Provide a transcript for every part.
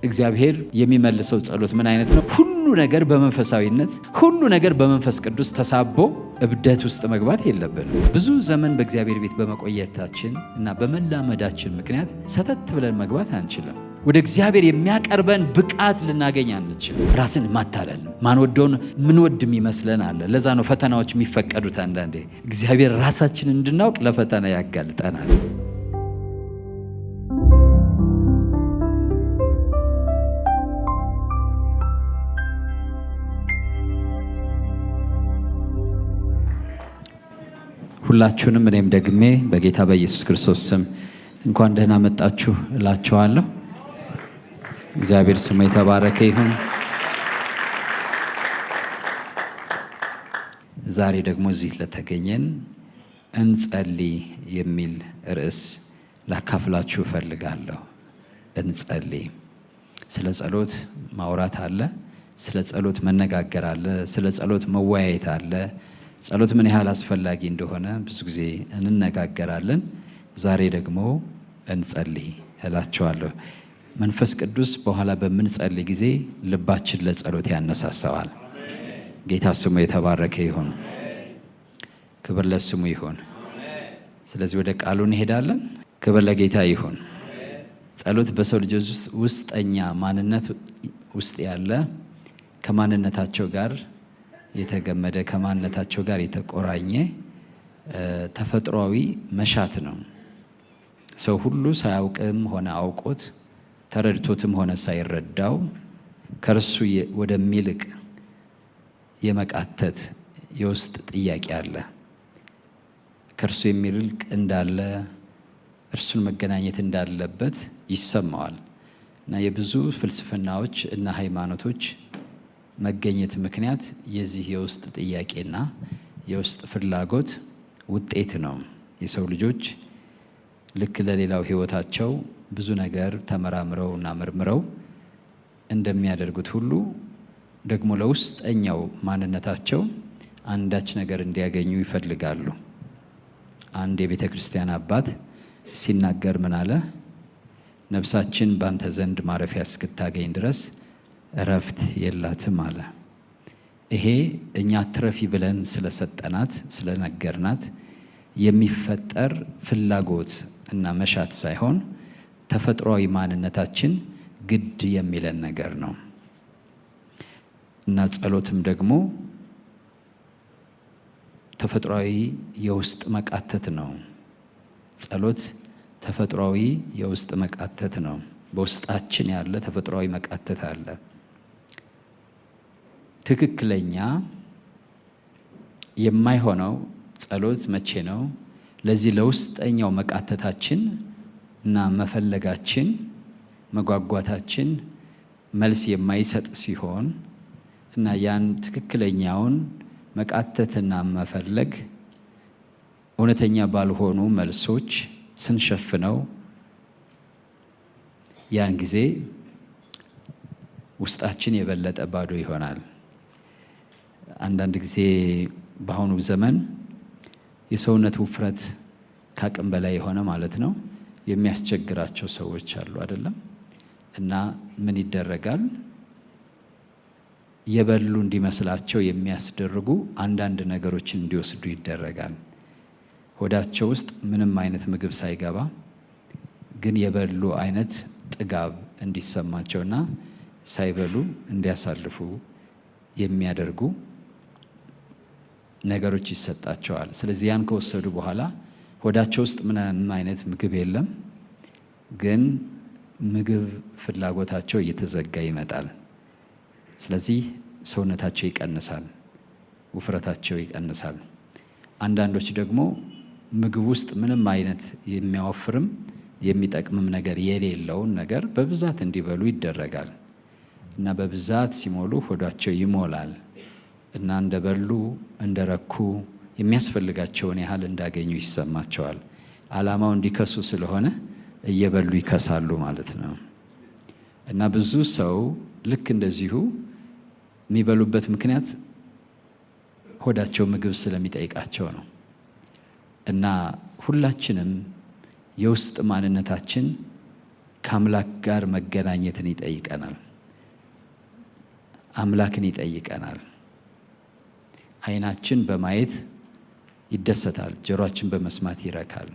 እግዚአብሔር የሚመልሰው ጸሎት ምን አይነት ነው? ሁሉ ነገር በመንፈሳዊነት ሁሉ ነገር በመንፈስ ቅዱስ ተሳቦ እብደት ውስጥ መግባት የለብንም። ብዙ ዘመን በእግዚአብሔር ቤት በመቆየታችን እና በመላመዳችን ምክንያት ሰተት ብለን መግባት አንችልም። ወደ እግዚአብሔር የሚያቀርበን ብቃት ልናገኝ አንችልም። ራስን ማታለል ማንወደውን ምንወድ የሚመስለን አለ። ለዛ ነው ፈተናዎች የሚፈቀዱት። አንዳንዴ እግዚአብሔር ራሳችን እንድናውቅ ለፈተና ያጋልጠናል። ሁላችሁንም እኔም ደግሜ በጌታ በኢየሱስ ክርስቶስ ስም እንኳን ደህና መጣችሁ እላችኋለሁ። እግዚአብሔር ስሙ የተባረከ ይሁን። ዛሬ ደግሞ እዚህ ለተገኘን እንጸልይ የሚል ርዕስ ላካፍላችሁ እፈልጋለሁ። እንጸልይ። ስለ ጸሎት ማውራት አለ፣ ስለ ጸሎት መነጋገር አለ፣ ስለ ጸሎት መወያየት አለ። ጸሎት ምን ያህል አስፈላጊ እንደሆነ ብዙ ጊዜ እንነጋገራለን። ዛሬ ደግሞ እንጸልይ እላችኋለሁ። መንፈስ ቅዱስ በኋላ በምንጸልይ ጊዜ ልባችን ለጸሎት ያነሳሳዋል። ጌታ ስሙ የተባረከ ይሁን። ክብር ለስሙ ይሁን። ስለዚህ ወደ ቃሉ እንሄዳለን። ክብር ለጌታ ይሁን። ጸሎት በሰው ልጆች ውስጠኛ ማንነት ውስጥ ያለ ከማንነታቸው ጋር የተገመደ ከማንነታቸው ጋር የተቆራኘ ተፈጥሯዊ መሻት ነው። ሰው ሁሉ ሳያውቅም ሆነ አውቆት ተረድቶትም ሆነ ሳይረዳው ከእርሱ ወደሚልቅ የመቃተት የውስጥ ጥያቄ አለ። ከእርሱ የሚልቅ እንዳለ እርሱን መገናኘት እንዳለበት ይሰማዋል እና የብዙ ፍልስፍናዎች እና ሃይማኖቶች መገኘት ምክንያት የዚህ የውስጥ ጥያቄና የውስጥ ፍላጎት ውጤት ነው። የሰው ልጆች ልክ ለሌላው ሕይወታቸው ብዙ ነገር ተመራምረው እና መርምረው እንደሚያደርጉት ሁሉ ደግሞ ለውስጠኛው ማንነታቸው አንዳች ነገር እንዲያገኙ ይፈልጋሉ። አንድ የቤተ ክርስቲያን አባት ሲናገር ምን አለ? ነፍሳችን ባንተ ዘንድ ማረፊያ እስክታገኝ ድረስ እረፍት የላትም አለ። ይሄ እኛ ትረፊ ብለን ስለሰጠናት ስለነገርናት የሚፈጠር ፍላጎት እና መሻት ሳይሆን ተፈጥሯዊ ማንነታችን ግድ የሚለን ነገር ነው እና ጸሎትም ደግሞ ተፈጥሯዊ የውስጥ መቃተት ነው። ጸሎት ተፈጥሯዊ የውስጥ መቃተት ነው። በውስጣችን ያለ ተፈጥሯዊ መቃተት አለ። ትክክለኛ የማይሆነው ጸሎት መቼ ነው? ለዚህ ለውስጠኛው መቃተታችን እና መፈለጋችን መጓጓታችን መልስ የማይሰጥ ሲሆን እና ያን ትክክለኛውን መቃተትና መፈለግ እውነተኛ ባልሆኑ መልሶች ስንሸፍነው ያን ጊዜ ውስጣችን የበለጠ ባዶ ይሆናል። አንዳንድ ጊዜ በአሁኑ ዘመን የሰውነት ውፍረት ከአቅም በላይ የሆነ ማለት ነው የሚያስቸግራቸው ሰዎች አሉ አይደለም? እና ምን ይደረጋል? የበሉ እንዲመስላቸው የሚያስደርጉ አንዳንድ ነገሮችን እንዲወስዱ ይደረጋል። ሆዳቸው ውስጥ ምንም አይነት ምግብ ሳይገባ ግን የበሉ አይነት ጥጋብ እንዲሰማቸውና ሳይበሉ እንዲያሳልፉ የሚያደርጉ ነገሮች ይሰጣቸዋል። ስለዚህ ያን ከወሰዱ በኋላ ሆዳቸው ውስጥ ምንም አይነት ምግብ የለም፣ ግን ምግብ ፍላጎታቸው እየተዘጋ ይመጣል። ስለዚህ ሰውነታቸው ይቀንሳል፣ ውፍረታቸው ይቀንሳል። አንዳንዶች ደግሞ ምግብ ውስጥ ምንም አይነት የሚያወፍርም የሚጠቅምም ነገር የሌለውን ነገር በብዛት እንዲበሉ ይደረጋል እና በብዛት ሲሞሉ ሆዳቸው ይሞላል እና እንደበሉ እንደረኩ የሚያስፈልጋቸውን ያህል እንዳገኙ ይሰማቸዋል። ዓላማው እንዲከሱ ስለሆነ እየበሉ ይከሳሉ ማለት ነው። እና ብዙ ሰው ልክ እንደዚሁ የሚበሉበት ምክንያት ሆዳቸው ምግብ ስለሚጠይቃቸው ነው። እና ሁላችንም የውስጥ ማንነታችን ከአምላክ ጋር መገናኘትን ይጠይቀናል። አምላክን ይጠይቀናል። ዓይናችን በማየት ይደሰታል፣ ጆሮአችን በመስማት ይረካል፣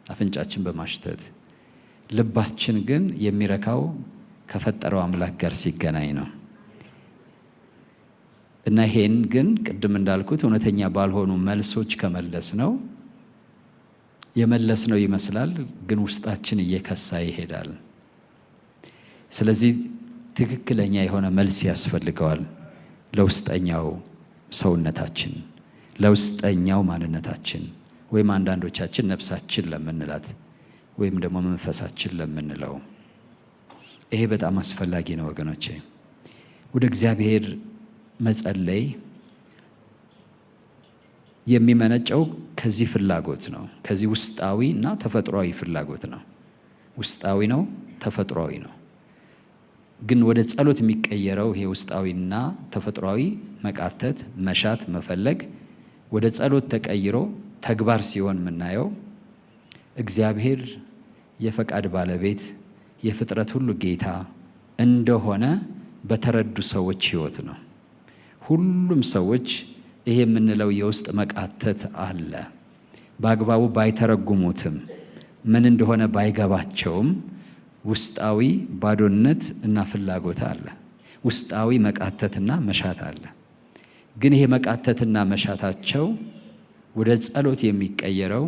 አፍንጫችን በማሽተት። ልባችን ግን የሚረካው ከፈጠረው አምላክ ጋር ሲገናኝ ነው። እና ይሄን ግን ቅድም እንዳልኩት እውነተኛ ባልሆኑ መልሶች ከመለስ ነው የመለስ ነው ይመስላል፣ ግን ውስጣችን እየከሳ ይሄዳል። ስለዚህ ትክክለኛ የሆነ መልስ ያስፈልገዋል ለውስጠኛው ሰውነታችን፣ ለውስጠኛው ማንነታችን፣ ወይም አንዳንዶቻችን ነፍሳችን ለምንላት ወይም ደግሞ መንፈሳችን ለምንለው። ይሄ በጣም አስፈላጊ ነው ወገኖቼ። ወደ እግዚአብሔር መጸለይ የሚመነጨው ከዚህ ፍላጎት ነው። ከዚህ ውስጣዊ እና ተፈጥሯዊ ፍላጎት ነው። ውስጣዊ ነው፣ ተፈጥሯዊ ነው። ግን ወደ ጸሎት የሚቀየረው ይሄ ውስጣዊና ተፈጥሯዊ መቃተት፣ መሻት፣ መፈለግ ወደ ጸሎት ተቀይሮ ተግባር ሲሆን የምናየው እግዚአብሔር የፈቃድ ባለቤት የፍጥረት ሁሉ ጌታ እንደሆነ በተረዱ ሰዎች ሕይወት ነው። ሁሉም ሰዎች ይሄ የምንለው የውስጥ መቃተት አለ። በአግባቡ ባይተረጉሙትም ምን እንደሆነ ባይገባቸውም ውስጣዊ ባዶነት እና ፍላጎት አለ። ውስጣዊ መቃተትና መሻት አለ። ግን ይሄ መቃተትና መሻታቸው ወደ ጸሎት የሚቀየረው፣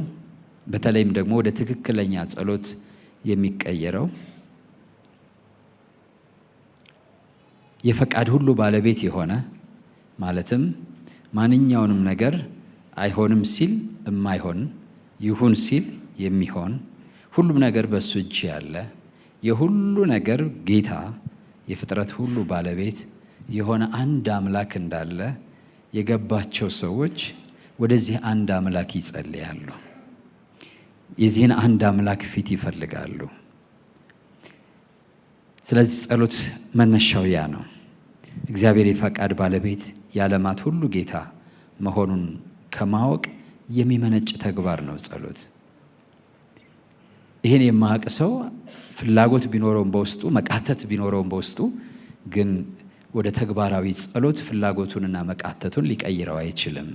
በተለይም ደግሞ ወደ ትክክለኛ ጸሎት የሚቀየረው የፈቃድ ሁሉ ባለቤት የሆነ ማለትም ማንኛውንም ነገር አይሆንም ሲል የማይሆን ይሁን ሲል የሚሆን ሁሉም ነገር በሱ እጅ ያለ የሁሉ ነገር ጌታ የፍጥረት ሁሉ ባለቤት የሆነ አንድ አምላክ እንዳለ የገባቸው ሰዎች ወደዚህ አንድ አምላክ ይጸልያሉ። የዚህን አንድ አምላክ ፊት ይፈልጋሉ። ስለዚህ ጸሎት መነሻው ያ ነው። እግዚአብሔር የፈቃድ ባለቤት የዓለማት ሁሉ ጌታ መሆኑን ከማወቅ የሚመነጭ ተግባር ነው ጸሎት። ይህን የማያውቅ ሰው ፍላጎት ቢኖረውም በውስጡ መቃተት ቢኖረውም በውስጡ ግን ወደ ተግባራዊ ጸሎት ፍላጎቱንና መቃተቱን ሊቀይረው አይችልም።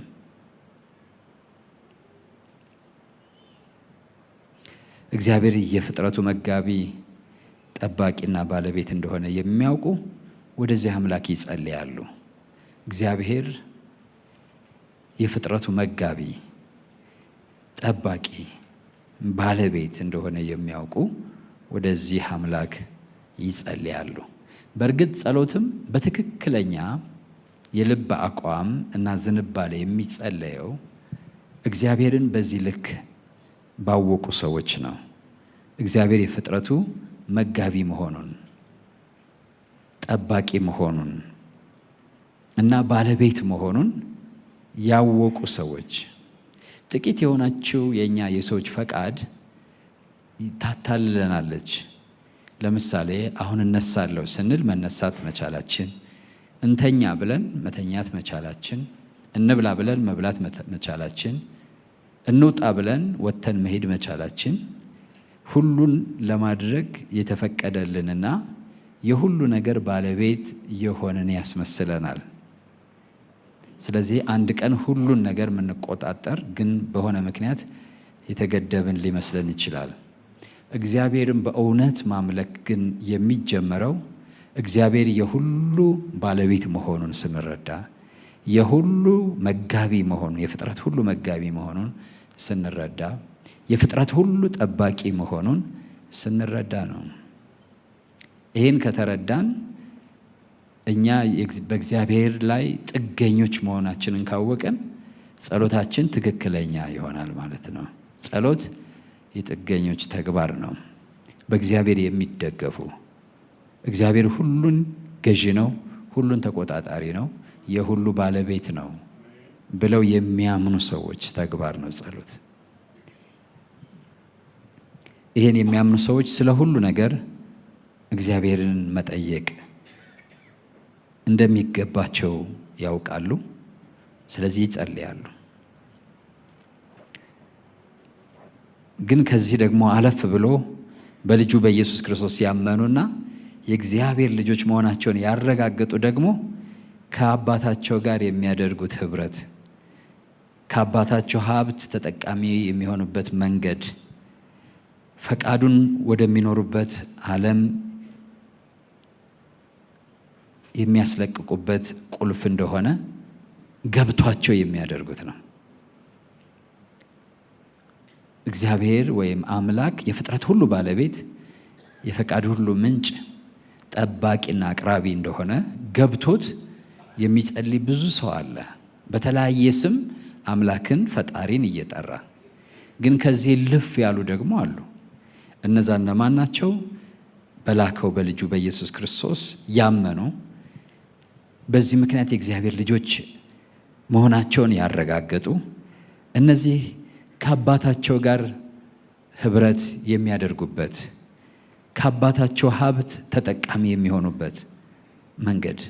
እግዚአብሔር የፍጥረቱ መጋቢ ጠባቂና ባለቤት እንደሆነ የሚያውቁ ወደዚህ አምላክ ይጸልያሉ። እግዚአብሔር የፍጥረቱ መጋቢ ጠባቂ ባለቤት እንደሆነ የሚያውቁ ወደዚህ አምላክ ይጸልያሉ። በእርግጥ ጸሎትም በትክክለኛ የልብ አቋም እና ዝንባሌ የሚጸለየው እግዚአብሔርን በዚህ ልክ ባወቁ ሰዎች ነው። እግዚአብሔር የፍጥረቱ መጋቢ መሆኑን፣ ጠባቂ መሆኑን እና ባለቤት መሆኑን ያወቁ ሰዎች። ጥቂት የሆነችው የእኛ የሰዎች ፈቃድ ታታልለናለች። ለምሳሌ አሁን እነሳለሁ ስንል መነሳት መቻላችን፣ እንተኛ ብለን መተኛት መቻላችን፣ እንብላ ብለን መብላት መቻላችን፣ እንውጣ ብለን ወጥተን መሄድ መቻላችን ሁሉን ለማድረግ የተፈቀደልንና የሁሉ ነገር ባለቤት የሆንን ያስመስለናል። ስለዚህ አንድ ቀን ሁሉን ነገር የምንቆጣጠር ግን በሆነ ምክንያት የተገደብን ሊመስለን ይችላል። እግዚአብሔርን በእውነት ማምለክ ግን የሚጀመረው እግዚአብሔር የሁሉ ባለቤት መሆኑን ስንረዳ፣ የሁሉ መጋቢ መሆኑን፣ የፍጥረት ሁሉ መጋቢ መሆኑን ስንረዳ፣ የፍጥረት ሁሉ ጠባቂ መሆኑን ስንረዳ ነው። ይህን ከተረዳን እኛ በእግዚአብሔር ላይ ጥገኞች መሆናችንን ካወቅን ጸሎታችን ትክክለኛ ይሆናል ማለት ነው። ጸሎት የጥገኞች ተግባር ነው። በእግዚአብሔር የሚደገፉ እግዚአብሔር ሁሉን ገዢ ነው፣ ሁሉን ተቆጣጣሪ ነው፣ የሁሉ ባለቤት ነው ብለው የሚያምኑ ሰዎች ተግባር ነው ጸሎት። ይህን የሚያምኑ ሰዎች ስለ ሁሉ ነገር እግዚአብሔርን መጠየቅ እንደሚገባቸው ያውቃሉ። ስለዚህ ይጸልያሉ። ግን ከዚህ ደግሞ አለፍ ብሎ በልጁ በኢየሱስ ክርስቶስ ያመኑና የእግዚአብሔር ልጆች መሆናቸውን ያረጋገጡ ደግሞ ከአባታቸው ጋር የሚያደርጉት ኅብረት፣ ከአባታቸው ሀብት ተጠቃሚ የሚሆኑበት መንገድ፣ ፈቃዱን ወደሚኖሩበት ዓለም የሚያስለቅቁበት ቁልፍ እንደሆነ ገብቷቸው የሚያደርጉት ነው። እግዚአብሔር ወይም አምላክ የፍጥረት ሁሉ ባለቤት፣ የፈቃድ ሁሉ ምንጭ፣ ጠባቂና አቅራቢ እንደሆነ ገብቶት የሚጸልይ ብዙ ሰው አለ። በተለያየ ስም አምላክን ፈጣሪን እየጠራ ግን ከዚህ ልፍ ያሉ ደግሞ አሉ። እነዛ እነማን ናቸው? በላከው በልጁ በኢየሱስ ክርስቶስ ያመኑ፣ በዚህ ምክንያት የእግዚአብሔር ልጆች መሆናቸውን ያረጋገጡ፣ እነዚህ ከአባታቸው ጋር ኅብረት የሚያደርጉበት፣ ከአባታቸው ሀብት ተጠቃሚ የሚሆኑበት መንገድ፣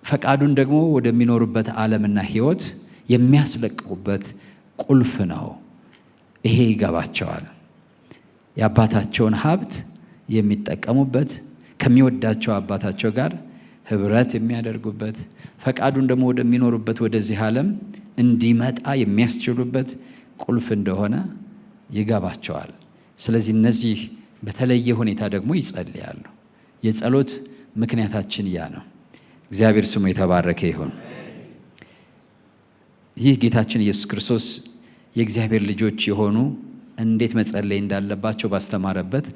ፈቃዱን ደግሞ ወደሚኖሩበት ዓለምና ሕይወት የሚያስለቅቁበት ቁልፍ ነው። ይሄ ይገባቸዋል። የአባታቸውን ሀብት የሚጠቀሙበት፣ ከሚወዳቸው አባታቸው ጋር ኅብረት የሚያደርጉበት፣ ፈቃዱን ደግሞ ወደሚኖሩበት ወደዚህ ዓለም እንዲመጣ የሚያስችሉበት ቁልፍ እንደሆነ ይገባቸዋል። ስለዚህ እነዚህ በተለየ ሁኔታ ደግሞ ይጸልያሉ። የጸሎት ምክንያታችን ያ ነው። እግዚአብሔር ስሙ የተባረከ ይሁን። ይህ ጌታችን ኢየሱስ ክርስቶስ የእግዚአብሔር ልጆች የሆኑ እንዴት መጸለይ እንዳለባቸው ባስተማረበት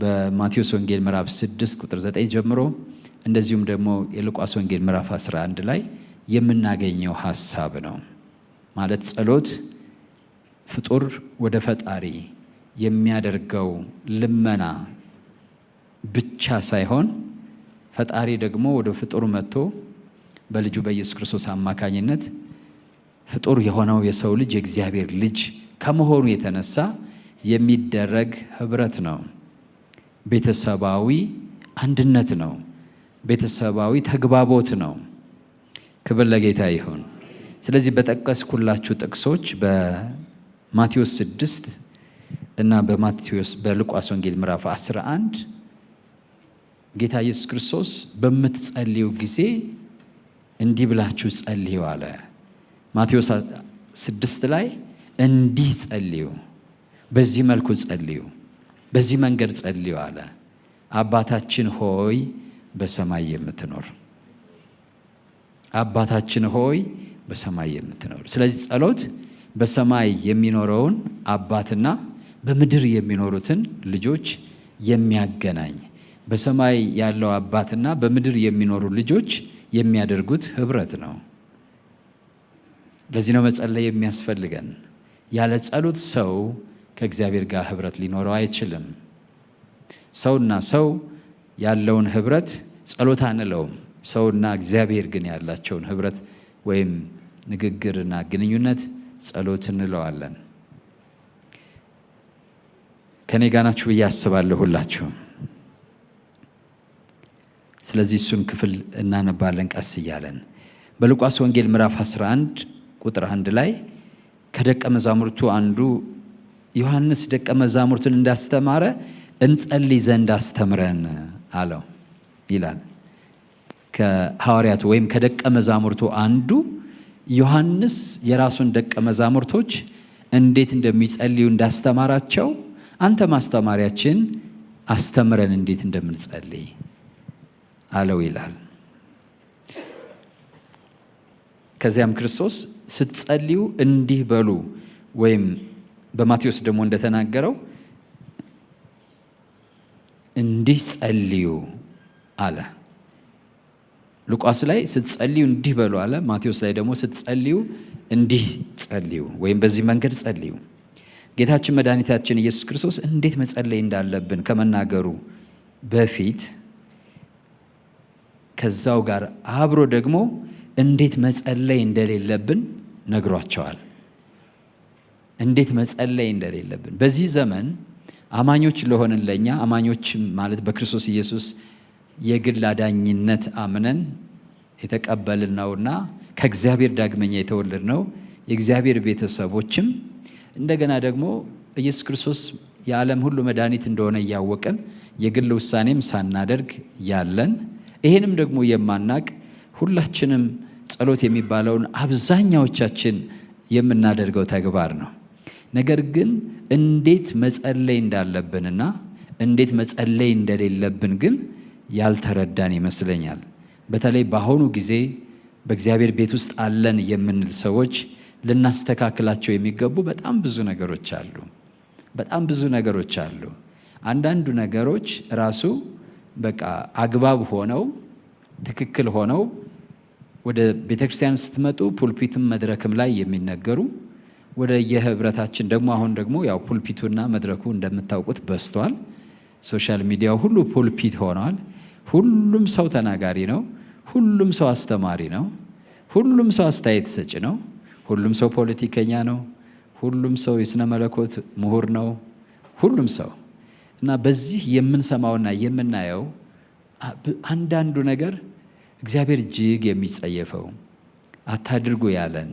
በማቴዎስ ወንጌል ምዕራፍ 6 ቁጥር 9 ጀምሮ እንደዚሁም ደግሞ የሉቃስ ወንጌል ምዕራፍ 11 ላይ የምናገኘው ሐሳብ ነው። ማለት ጸሎት ፍጡር ወደ ፈጣሪ የሚያደርገው ልመና ብቻ ሳይሆን ፈጣሪ ደግሞ ወደ ፍጡር መጥቶ በልጁ በኢየሱስ ክርስቶስ አማካኝነት ፍጡር የሆነው የሰው ልጅ የእግዚአብሔር ልጅ ከመሆኑ የተነሳ የሚደረግ ኅብረት ነው። ቤተሰባዊ አንድነት ነው። ቤተሰባዊ ተግባቦት ነው። ክብር ለጌታ ይሁን። ስለዚህ በጠቀስኩላችሁ ጥቅሶች በማቴዎስ 6 እና በሉቃስ ወንጌል ምዕራፍ 11 ጌታ ኢየሱስ ክርስቶስ በምትጸልዩ ጊዜ እንዲህ ብላችሁ ጸልዩ አለ። ማቴዎስ 6 ላይ እንዲህ ጸልዩ፣ በዚህ መልኩ ጸልዩ፣ በዚህ መንገድ ጸልዩ አለ። አባታችን ሆይ በሰማይ የምትኖር፣ አባታችን ሆይ በሰማይ የምትኖር። ስለዚህ ጸሎት በሰማይ የሚኖረውን አባትና በምድር የሚኖሩትን ልጆች የሚያገናኝ፣ በሰማይ ያለው አባትና በምድር የሚኖሩ ልጆች የሚያደርጉት ኅብረት ነው። ለዚህ ነው መጸለይ የሚያስፈልገን። ያለ ጸሎት ሰው ከእግዚአብሔር ጋር ኅብረት ሊኖረው አይችልም። ሰውና ሰው ያለውን ኅብረት ጸሎት አንለውም። ሰውና እግዚአብሔር ግን ያላቸውን ኅብረት ወይም ንግግርና ግንኙነት ጸሎት እንለዋለን። ከኔ ጋር ናችሁ ብዬ አስባለሁ ሁላችሁም። ስለዚህ እሱን ክፍል እናነባለን ቀስ እያለን። በሉቃስ ወንጌል ምዕራፍ 11 ቁጥር 1 ላይ ከደቀ መዛሙርቱ አንዱ ዮሐንስ ደቀ መዛሙርቱን እንዳስተማረ እንጸልይ ዘንድ አስተምረን አለው ይላል። ከሐዋርያቱ ወይም ከደቀ መዛሙርቱ አንዱ ዮሐንስ የራሱን ደቀ መዛሙርቶች እንዴት እንደሚጸልዩ እንዳስተማራቸው አንተ ማስተማሪያችን አስተምረን እንዴት እንደምንጸልይ አለው ይላል። ከዚያም ክርስቶስ ስትጸልዩ እንዲህ በሉ፣ ወይም በማቴዎስ ደግሞ እንደተናገረው እንዲህ ጸልዩ አለ። ሉቃስ ላይ ስትጸልዩ እንዲህ በሉ አለ። ማቴዎስ ላይ ደግሞ ስትጸልዩ እንዲህ ጸልዩ ወይም በዚህ መንገድ ጸልዩ። ጌታችን መድኃኒታችን ኢየሱስ ክርስቶስ እንዴት መጸለይ እንዳለብን ከመናገሩ በፊት ከዛው ጋር አብሮ ደግሞ እንዴት መጸለይ እንደሌለብን ነግሯቸዋል። እንዴት መጸለይ እንደሌለብን በዚህ ዘመን አማኞች ለሆንን ለኛ፣ አማኞች ማለት በክርስቶስ ኢየሱስ የግል አዳኝነት አምነን የተቀበልን ነውና ከእግዚአብሔር ዳግመኛ የተወለድ ነው የእግዚአብሔር ቤተሰቦችም እንደገና ደግሞ ኢየሱስ ክርስቶስ የዓለም ሁሉ መድኃኒት እንደሆነ እያወቅን የግል ውሳኔም ሳናደርግ ያለን ይሄንም ደግሞ የማናቅ ሁላችንም ጸሎት የሚባለውን አብዛኛዎቻችን የምናደርገው ተግባር ነው። ነገር ግን እንዴት መጸለይ እንዳለብንና እንዴት መጸለይ እንደሌለብን ግን ያልተረዳን ይመስለኛል። በተለይ በአሁኑ ጊዜ በእግዚአብሔር ቤት ውስጥ አለን የምንል ሰዎች ልናስተካክላቸው የሚገቡ በጣም ብዙ ነገሮች አሉ። አንዳንዱ ነገሮች ራሱ በቃ አግባብ ሆነው ትክክል ሆነው ወደ ቤተክርስቲያን ስትመጡ ፑልፒትም መድረክም ላይ የሚነገሩ ወደ የህብረታችን ደግሞ አሁን ደግሞ ያው ፑልፒቱና መድረኩ እንደምታውቁት በዝቷል። ሶሻል ሚዲያው ሁሉ ፑልፒት ሆኗል። ሁሉም ሰው ተናጋሪ ነው። ሁሉም ሰው አስተማሪ ነው። ሁሉም ሰው አስተያየት ሰጪ ነው። ሁሉም ሰው ፖለቲከኛ ነው። ሁሉም ሰው የሥነ መለኮት ምሁር ነው። ሁሉም ሰው እና በዚህ የምንሰማውና የምናየው አንዳንዱ ነገር እግዚአብሔር እጅግ የሚጸየፈው አታድርጉ ያለን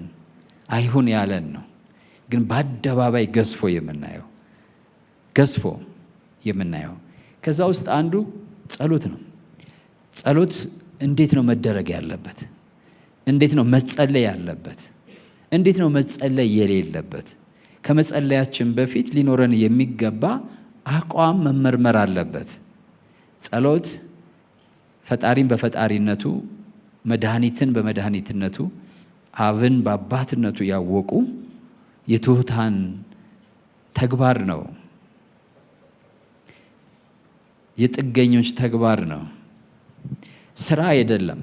አይሁን ያለን ነው። ግን በአደባባይ ገዝፎ የምናየው ከዛ ውስጥ አንዱ ጸሎት ነው። ጸሎት እንዴት ነው መደረግ ያለበት? እንዴት ነው መጸለይ ያለበት? እንዴት ነው መጸለይ የሌለበት? ከመጸለያችን በፊት ሊኖረን የሚገባ አቋም መመርመር አለበት። ጸሎት ፈጣሪን በፈጣሪነቱ መድኃኒትን በመድኃኒትነቱ አብን በአባትነቱ ያወቁ የትሑታን ተግባር ነው። የጥገኞች ተግባር ነው። ስራ አይደለም።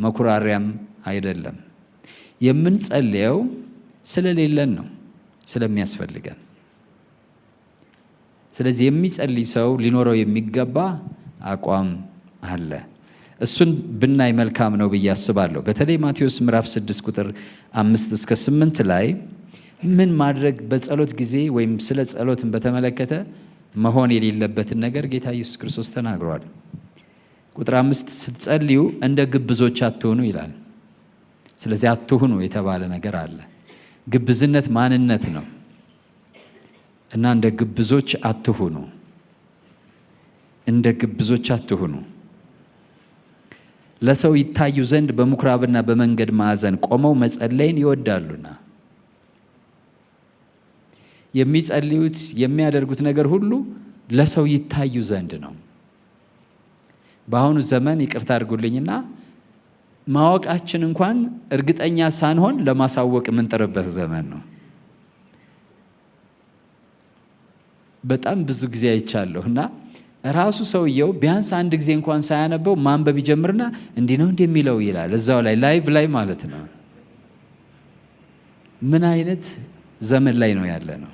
መኩራሪያም አይደለም። የምንጸልየው ስለሌለን ነው፣ ስለሚያስፈልገን። ስለዚህ የሚጸልይ ሰው ሊኖረው የሚገባ አቋም አለ። እሱን ብናይ መልካም ነው ብዬ አስባለሁ። በተለይ ማቴዎስ ምዕራፍ 6 ቁጥር 5-8 ላይ ምን ማድረግ በጸሎት ጊዜ ወይም ስለ ጸሎትን በተመለከተ መሆን የሌለበትን ነገር ጌታ ኢየሱስ ክርስቶስ ተናግሯል። ቁጥር 5 ስትጸልዩ እንደ ግብዞች አትሁኑ ይላል። ስለዚህ አትሁኑ የተባለ ነገር አለ። ግብዝነት ማንነት ነው እና እንደ ግብዞች አትሁኑ፣ እንደ ግብዞች አትሁኑ። ለሰው ይታዩ ዘንድ በምኩራብና በመንገድ ማዕዘን ቆመው መጸለይን ይወዳሉና። የሚጸልዩት የሚያደርጉት ነገር ሁሉ ለሰው ይታዩ ዘንድ ነው። በአሁኑ ዘመን ይቅርታ አድርጉልኝና ማወቃችን እንኳን እርግጠኛ ሳንሆን ለማሳወቅ የምንጥርበት ዘመን ነው። በጣም ብዙ ጊዜ አይቻለሁ እና ራሱ ሰውየው ቢያንስ አንድ ጊዜ እንኳን ሳያነበው ማንበብ ይጀምርና እንዲህ ነው እንደሚለው ይላል። እዛው ላይ ላይቭ ላይ ማለት ነው። ምን አይነት ዘመን ላይ ነው ያለ ነው?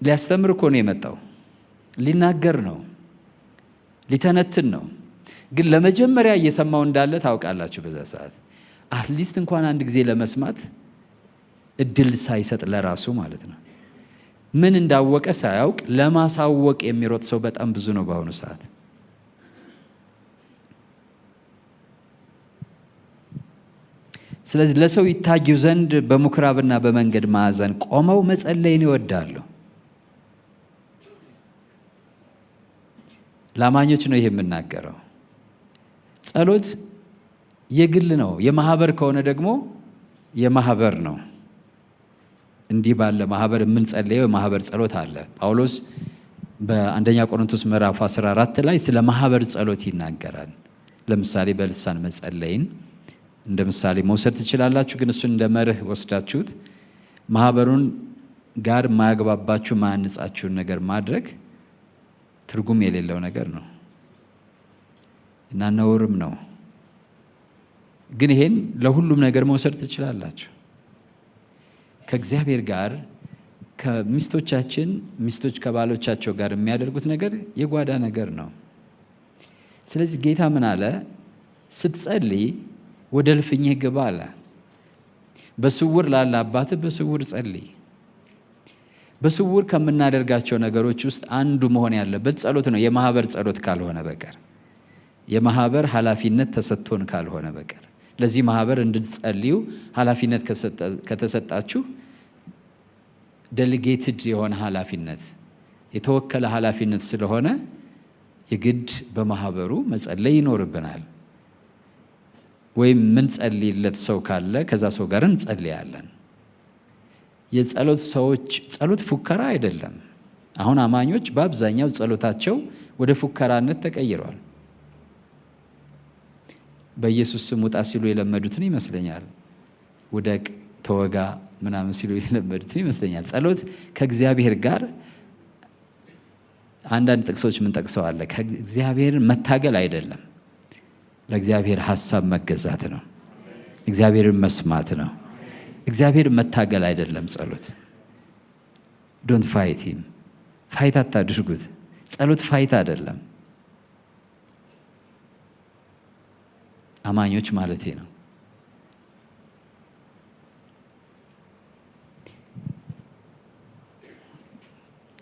ሊያስተምር እኮ ነው የመጣው፣ ሊናገር ነው፣ ሊተነትን ነው። ግን ለመጀመሪያ እየሰማው እንዳለ ታውቃላችሁ። በዛ ሰዓት አትሊስት እንኳን አንድ ጊዜ ለመስማት እድል ሳይሰጥ ለራሱ ማለት ነው። ምን እንዳወቀ ሳያውቅ ለማሳወቅ የሚሮጥ ሰው በጣም ብዙ ነው በአሁኑ ሰዓት። ስለዚህ ለሰው ይታዩ ዘንድ በምኩራብና በመንገድ ማዕዘን ቆመው መጸለይን ይወዳሉ። ለአማኞች ነው ይሄ የምናገረው። ጸሎት የግል ነው። የማህበር ከሆነ ደግሞ የማህበር ነው። እንዲህ ባለ ማህበር የምንጸልየው የማህበር ጸሎት አለ። ጳውሎስ በአንደኛ ቆሮንቶስ ምዕራፍ 14 ላይ ስለ ማህበር ጸሎት ይናገራል። ለምሳሌ በልሳን መጸለይን እንደ ምሳሌ መውሰድ ትችላላችሁ። ግን እሱን እንደ መርህ ወስዳችሁት ማህበሩን ጋር ማያግባባችሁ ማያንጻችሁን ነገር ማድረግ ትርጉም የሌለው ነገር ነው እና ነውርም ነው። ግን ይሄን ለሁሉም ነገር መውሰድ ትችላላችሁ። ከእግዚአብሔር ጋር ከሚስቶቻችን ሚስቶች ከባሎቻቸው ጋር የሚያደርጉት ነገር የጓዳ ነገር ነው። ስለዚህ ጌታ ምን አለ? ስትጸልይ ወደ እልፍኝህ ግባ አለ። በስውር ላለ አባትህ በስውር ጸልይ። በስውር ከምናደርጋቸው ነገሮች ውስጥ አንዱ መሆን ያለበት ጸሎት ነው፣ የማህበር ጸሎት ካልሆነ በቀር። የማህበር ኃላፊነት ተሰጥቶን ካልሆነ በቀር ለዚህ ማህበር እንድትጸልዩ ኃላፊነት ከተሰጣችሁ ዴሊጌትድ የሆነ ኃላፊነት የተወከለ ኃላፊነት ስለሆነ የግድ በማህበሩ መጸለይ ይኖርብናል። ወይም ምን ጸልይለት ሰው ካለ ከዛ ሰው ጋር እንጸልያለን። የጸሎት ሰዎች ጸሎት ፉከራ አይደለም። አሁን አማኞች በአብዛኛው ጸሎታቸው ወደ ፉከራነት ተቀይሯል። በኢየሱስ ስም ውጣ ሲሉ የለመዱትን ይመስለኛል። ውደቅ፣ ተወጋ ምናምን ሲሉ የለመዱትን ይመስለኛል። ጸሎት ከእግዚአብሔር ጋር አንዳንድ ጥቅሶች ምን ጠቅሰዋል? ከእግዚአብሔር መታገል አይደለም፣ ለእግዚአብሔር ሐሳብ መገዛት ነው። እግዚአብሔርን መስማት ነው። እግዚአብሔር መታገል አይደለም ጸሎት። ዶንት ፋይት ሂም፣ ፋይት አታድርጉት። ጸሎት ፋይት አይደለም። አማኞች ማለቴ ነው።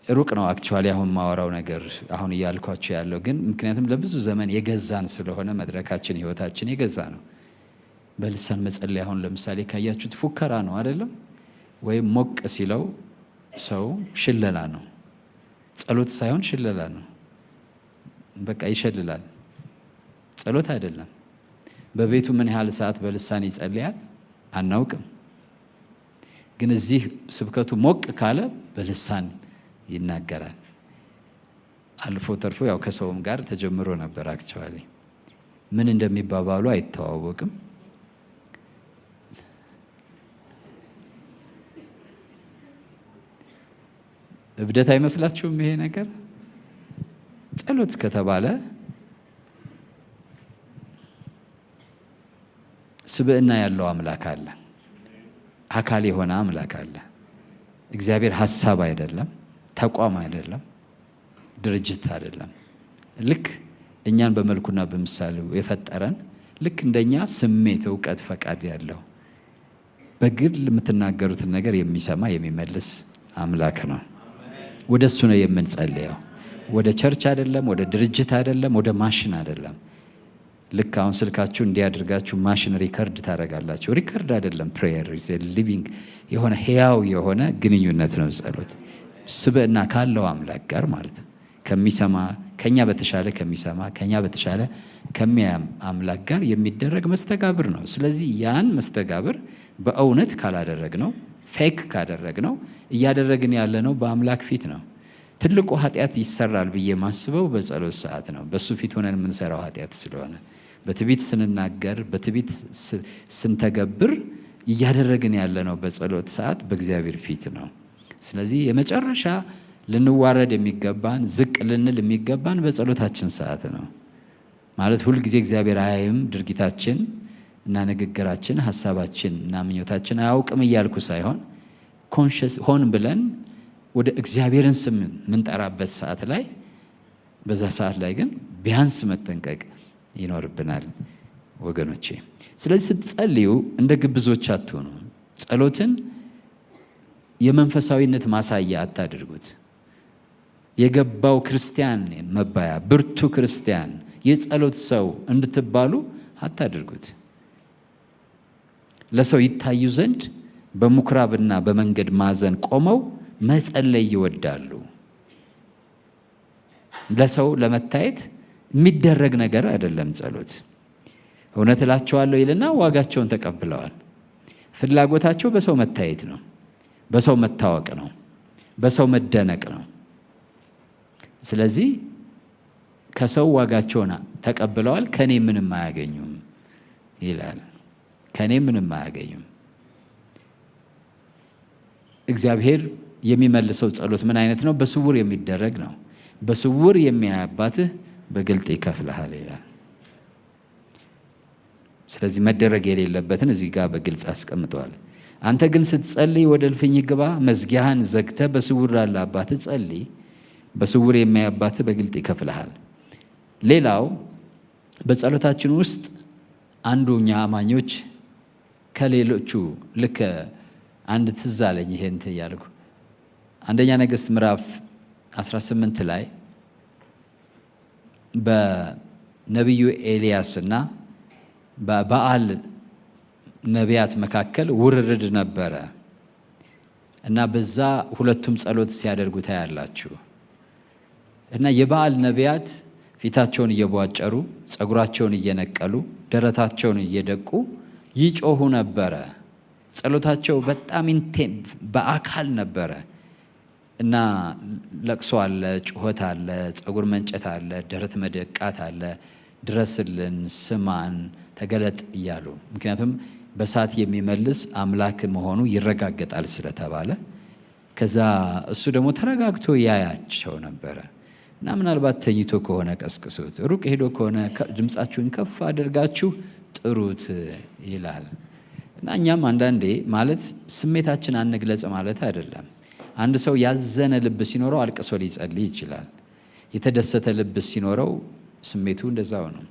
ሩቅ ነው አክቹዋሊ አሁን ማወራው ነገር አሁን እያልኳቸው ያለው ግን ምክንያቱም ለብዙ ዘመን የገዛን ስለሆነ መድረካችን ህይወታችን የገዛ ነው። በልሳን መጸለይ አሁን ለምሳሌ ካያችሁት ፉከራ ነው አይደለም? ወይም ሞቅ ሲለው ሰው ሽለላ ነው። ጸሎት ሳይሆን ሽለላ ነው። በቃ ይሸልላል። ጸሎት አይደለም። በቤቱ ምን ያህል ሰዓት በልሳን ይጸልያል አናውቅም። ግን እዚህ ስብከቱ ሞቅ ካለ በልሳን ይናገራል። አልፎ ተርፎ ያው ከሰውም ጋር ተጀምሮ ነበር። አክቹዋሊ ምን እንደሚባባሉ አይተዋወቅም። እብደት አይመስላችሁም ይሄ ነገር? ጸሎት ከተባለ ስብዕና ያለው አምላክ አለ። አካል የሆነ አምላክ አለ። እግዚአብሔር ሐሳብ አይደለም፣ ተቋም አይደለም፣ ድርጅት አይደለም። ልክ እኛን በመልኩና በምሳሌው የፈጠረን ልክ እንደኛ ስሜት፣ እውቀት፣ ፈቃድ ያለው በግል የምትናገሩትን ነገር የሚሰማ የሚመልስ አምላክ ነው። ወደ እሱ ነው የምንጸልየው። ወደ ቸርች አይደለም፣ ወደ ድርጅት አይደለም፣ ወደ ማሽን አይደለም። ልክ አሁን ስልካችሁ እንዲያደርጋችሁ ማሽን ሪከርድ ታደርጋላችሁ። ሪከርድ አይደለም። ፕሬየር ኢዝ ሊቪንግ የሆነ ሕያው የሆነ ግንኙነት ነው ጸሎት። ስብዕና ካለው አምላክ ጋር ማለት ነው። ከሚሰማ ከኛ በተሻለ ከሚሰማ ከኛ በተሻለ ከሚያም አምላክ ጋር የሚደረግ መስተጋብር ነው። ስለዚህ ያን መስተጋብር በእውነት ካላደረግ ነው፣ ፌክ ካደረግ ነው፣ እያደረግን ያለ ነው በአምላክ ፊት ነው። ትልቁ ኃጢአት ይሰራል ብዬ ማስበው በጸሎት ሰዓት ነው። በሱ ፊት ሆነን የምንሰራው ኃጢአት ስለሆነ በትዕቢት ስንናገር፣ በትዕቢት ስንተገብር እያደረግን ያለ ነው በጸሎት ሰዓት በእግዚአብሔር ፊት ነው። ስለዚህ የመጨረሻ ልንዋረድ የሚገባን ዝቅ ልንል የሚገባን በጸሎታችን ሰዓት ነው። ማለት ሁልጊዜ እግዚአብሔር አያይም ድርጊታችን እና ንግግራችን፣ ሀሳባችን እና ምኞታችን አያውቅም እያልኩ ሳይሆን ኮንሽስ ሆን ብለን ወደ እግዚአብሔርን ስም የምንጠራበት ሰዓት ላይ በዛ ሰዓት ላይ ግን ቢያንስ መጠንቀቅ ይኖርብናል ወገኖቼ። ስለዚህ ስትጸልዩ እንደ ግብዞች አትሆኑ። ጸሎትን የመንፈሳዊነት ማሳያ አታድርጉት። የገባው ክርስቲያን መባያ፣ ብርቱ ክርስቲያን፣ የጸሎት ሰው እንድትባሉ አታድርጉት። ለሰው ይታዩ ዘንድ በምኩራብና በመንገድ ማዕዘን ቆመው መጸለይ ይወዳሉ። ለሰው ለመታየት የሚደረግ ነገር አይደለም ጸሎት። እውነት እላቸዋለሁ ይልና ዋጋቸውን ተቀብለዋል። ፍላጎታቸው በሰው መታየት ነው፣ በሰው መታወቅ ነው፣ በሰው መደነቅ ነው። ስለዚህ ከሰው ዋጋቸውን ተቀብለዋል። ከኔ ምንም አያገኙም ይላል። ከኔ ምንም አያገኙም። እግዚአብሔር የሚመልሰው ጸሎት ምን አይነት ነው? በስውር የሚደረግ ነው። በስውር የሚያይ አባትህ በግልጥ ይከፍልሃል ይላል። ስለዚህ መደረግ የሌለበትን እዚህ ጋር በግልጽ አስቀምጠዋል። አንተ ግን ስትጸልይ ወደ እልፍኝ ግባ፣ መዝጊያህን ዘግተህ በስውር ላለ አባትህ ጸልይ፣ በስውር የሚያይ አባትህ በግልጥ ይከፍልሃል። ሌላው በጸሎታችን ውስጥ አንዱ እኛ አማኞች ከሌሎቹ ልክ አንድ ትዝ አለኝ ይሄን እያልኩ አንደኛ ነገሥት ምዕራፍ 18 ላይ ነቢዩ ኤልያስና በበዓል ነቢያት መካከል ውርርድ ነበረ እና በዛ ሁለቱም ጸሎት ሲያደርጉ ታያላችሁ። እና የበዓል ነቢያት ፊታቸውን እየቧጨሩ ጸጉራቸውን እየነቀሉ ደረታቸውን እየደቁ ይጮሁ ነበረ። ጸሎታቸው በጣም በአካል ነበረ እና ለቅሶ አለ፣ ጩኸት አለ፣ ጸጉር መንጨት አለ፣ ደረት መደቃት አለ፣ ድረስልን፣ ስማን፣ ተገለጥ እያሉ ምክንያቱም በሳት የሚመልስ አምላክ መሆኑ ይረጋገጣል ስለተባለ ከዛ እሱ ደግሞ ተረጋግቶ ያያቸው ነበረ እና ምናልባት ተኝቶ ከሆነ ቀስቅሱት፣ ሩቅ ሄዶ ከሆነ ድምፃችሁን ከፍ አድርጋችሁ ጥሩት ይላል። እና እኛም አንዳንዴ ማለት ስሜታችን አንግለጽ ማለት አይደለም። አንድ ሰው ያዘነ ልብ ሲኖረው አልቅሶ ሊጸልይ ይችላል። የተደሰተ ልብ ሲኖረው ስሜቱ እንደዛው ነው።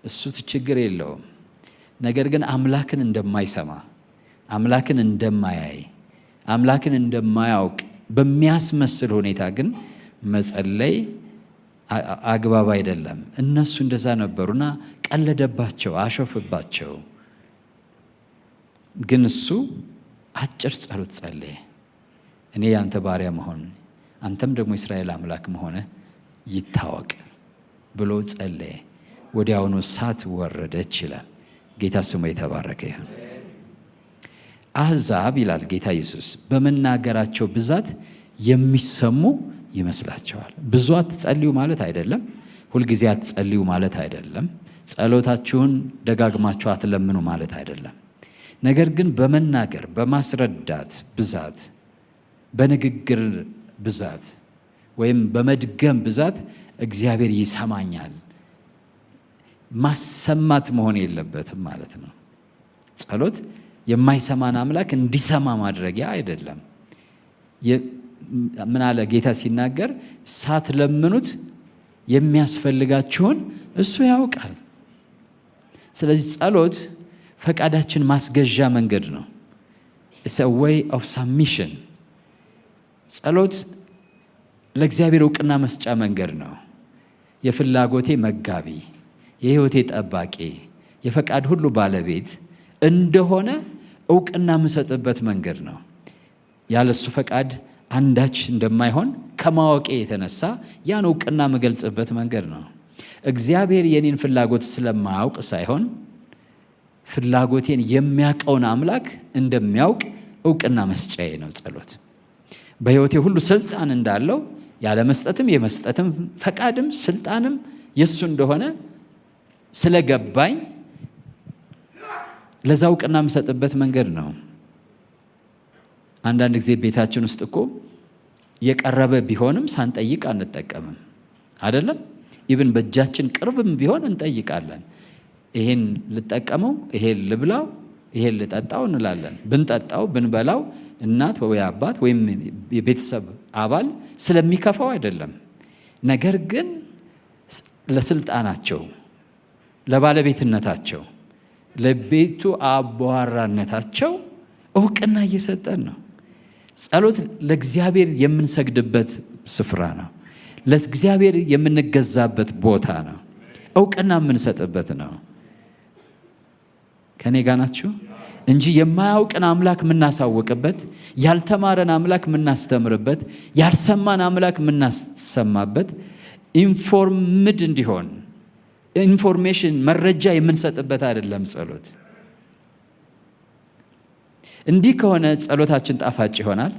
እሱ ችግር የለውም። ነገር ግን አምላክን እንደማይሰማ፣ አምላክን እንደማያይ፣ አምላክን እንደማያውቅ በሚያስመስል ሁኔታ ግን መጸለይ አግባብ አይደለም። እነሱ እንደዛ ነበሩና ቀለደባቸው፣ አሾፍባቸው። ግን እሱ አጭር ጸሎት ጸለየ። እኔ ያንተ ባሪያ መሆን አንተም ደግሞ እስራኤል አምላክ መሆነ ይታወቅ ብሎ ጸለየ። ወዲያውኑ እሳት ወረደች ይላል። ጌታ ስሙ የተባረከ ይሁን። አሕዛብ ይላል ጌታ ኢየሱስ በመናገራቸው ብዛት የሚሰሙ ይመስላቸዋል። ብዙ አትጸልዩ ማለት አይደለም። ሁልጊዜ አትጸልዩ ማለት አይደለም። ጸሎታችሁን ደጋግማችሁ አትለምኑ ማለት አይደለም። ነገር ግን በመናገር በማስረዳት ብዛት፣ በንግግር ብዛት ወይም በመድገም ብዛት እግዚአብሔር ይሰማኛል ማሰማት መሆን የለበትም ማለት ነው። ጸሎት የማይሰማን አምላክ እንዲሰማ ማድረጊያ አይደለም። ምን አለ ጌታ ሲናገር፣ ሳትለምኑት የሚያስፈልጋችሁን እሱ ያውቃል። ስለዚህ ጸሎት ፈቃዳችን ማስገዣ መንገድ ነው። It's a way of submission። ጸሎት ለእግዚአብሔር እውቅና መስጫ መንገድ ነው። የፍላጎቴ መጋቢ፣ የሕይወቴ ጠባቂ፣ የፈቃድ ሁሉ ባለቤት እንደሆነ እውቅና የምሰጥበት መንገድ ነው። ያለሱ ፈቃድ አንዳች እንደማይሆን ከማወቄ የተነሳ ያን እውቅና የምገልጽበት መንገድ ነው። እግዚአብሔር የኔን ፍላጎት ስለማያውቅ ሳይሆን ፍላጎቴን የሚያውቀውን አምላክ እንደሚያውቅ እውቅና መስጫዬ ነው ጸሎት። በሕይወቴ ሁሉ ስልጣን እንዳለው ያለ መስጠትም የመስጠትም ፈቃድም ስልጣንም የሱ እንደሆነ ስለገባኝ ለዛ እውቅና የምሰጥበት መንገድ ነው። አንዳንድ ጊዜ ቤታችን ውስጥ እኮ የቀረበ ቢሆንም ሳንጠይቅ አንጠቀምም አይደለም? ኢቭን በእጃችን ቅርብም ቢሆን እንጠይቃለን። ይሄን ልጠቀመው፣ ይሄን ልብላው፣ ይሄን ልጠጣው እንላለን። ብንጠጣው ብንበላው እናት ወይ አባት ወይም የቤተሰብ አባል ስለሚከፋው አይደለም። ነገር ግን ለስልጣናቸው፣ ለባለቤትነታቸው፣ ለቤቱ አባወራነታቸው እውቅና እየሰጠን ነው። ጸሎት ለእግዚአብሔር የምንሰግድበት ስፍራ ነው። ለእግዚአብሔር የምንገዛበት ቦታ ነው። እውቅና የምንሰጥበት ነው። ከኔ ጋር ናችሁ? እንጂ የማያውቅን አምላክ የምናሳውቅበት፣ ያልተማረን አምላክ የምናስተምርበት፣ ያልሰማን አምላክ የምናሰማበት፣ ኢንፎርምድ እንዲሆን ኢንፎርሜሽን መረጃ የምንሰጥበት አይደለም ጸሎት። እንዲህ ከሆነ ጸሎታችን ጣፋጭ ይሆናል፣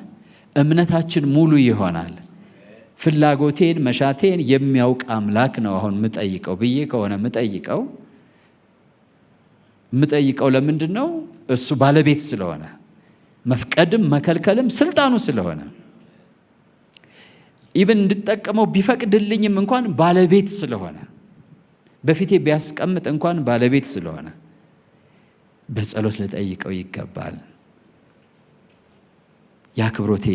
እምነታችን ሙሉ ይሆናል። ፍላጎቴን መሻቴን የሚያውቅ አምላክ ነው አሁን ምጠይቀው ብዬ ከሆነ ምጠይቀው ለምንድን ነው? እሱ ባለቤት ስለሆነ፣ መፍቀድም መከልከልም ስልጣኑ ስለሆነ፣ ኢብን እንድጠቀመው ቢፈቅድልኝም እንኳን ባለቤት ስለሆነ፣ በፊቴ ቢያስቀምጥ እንኳን ባለቤት ስለሆነ በጸሎት ልጠይቀው ይገባል። የአክብሮቴ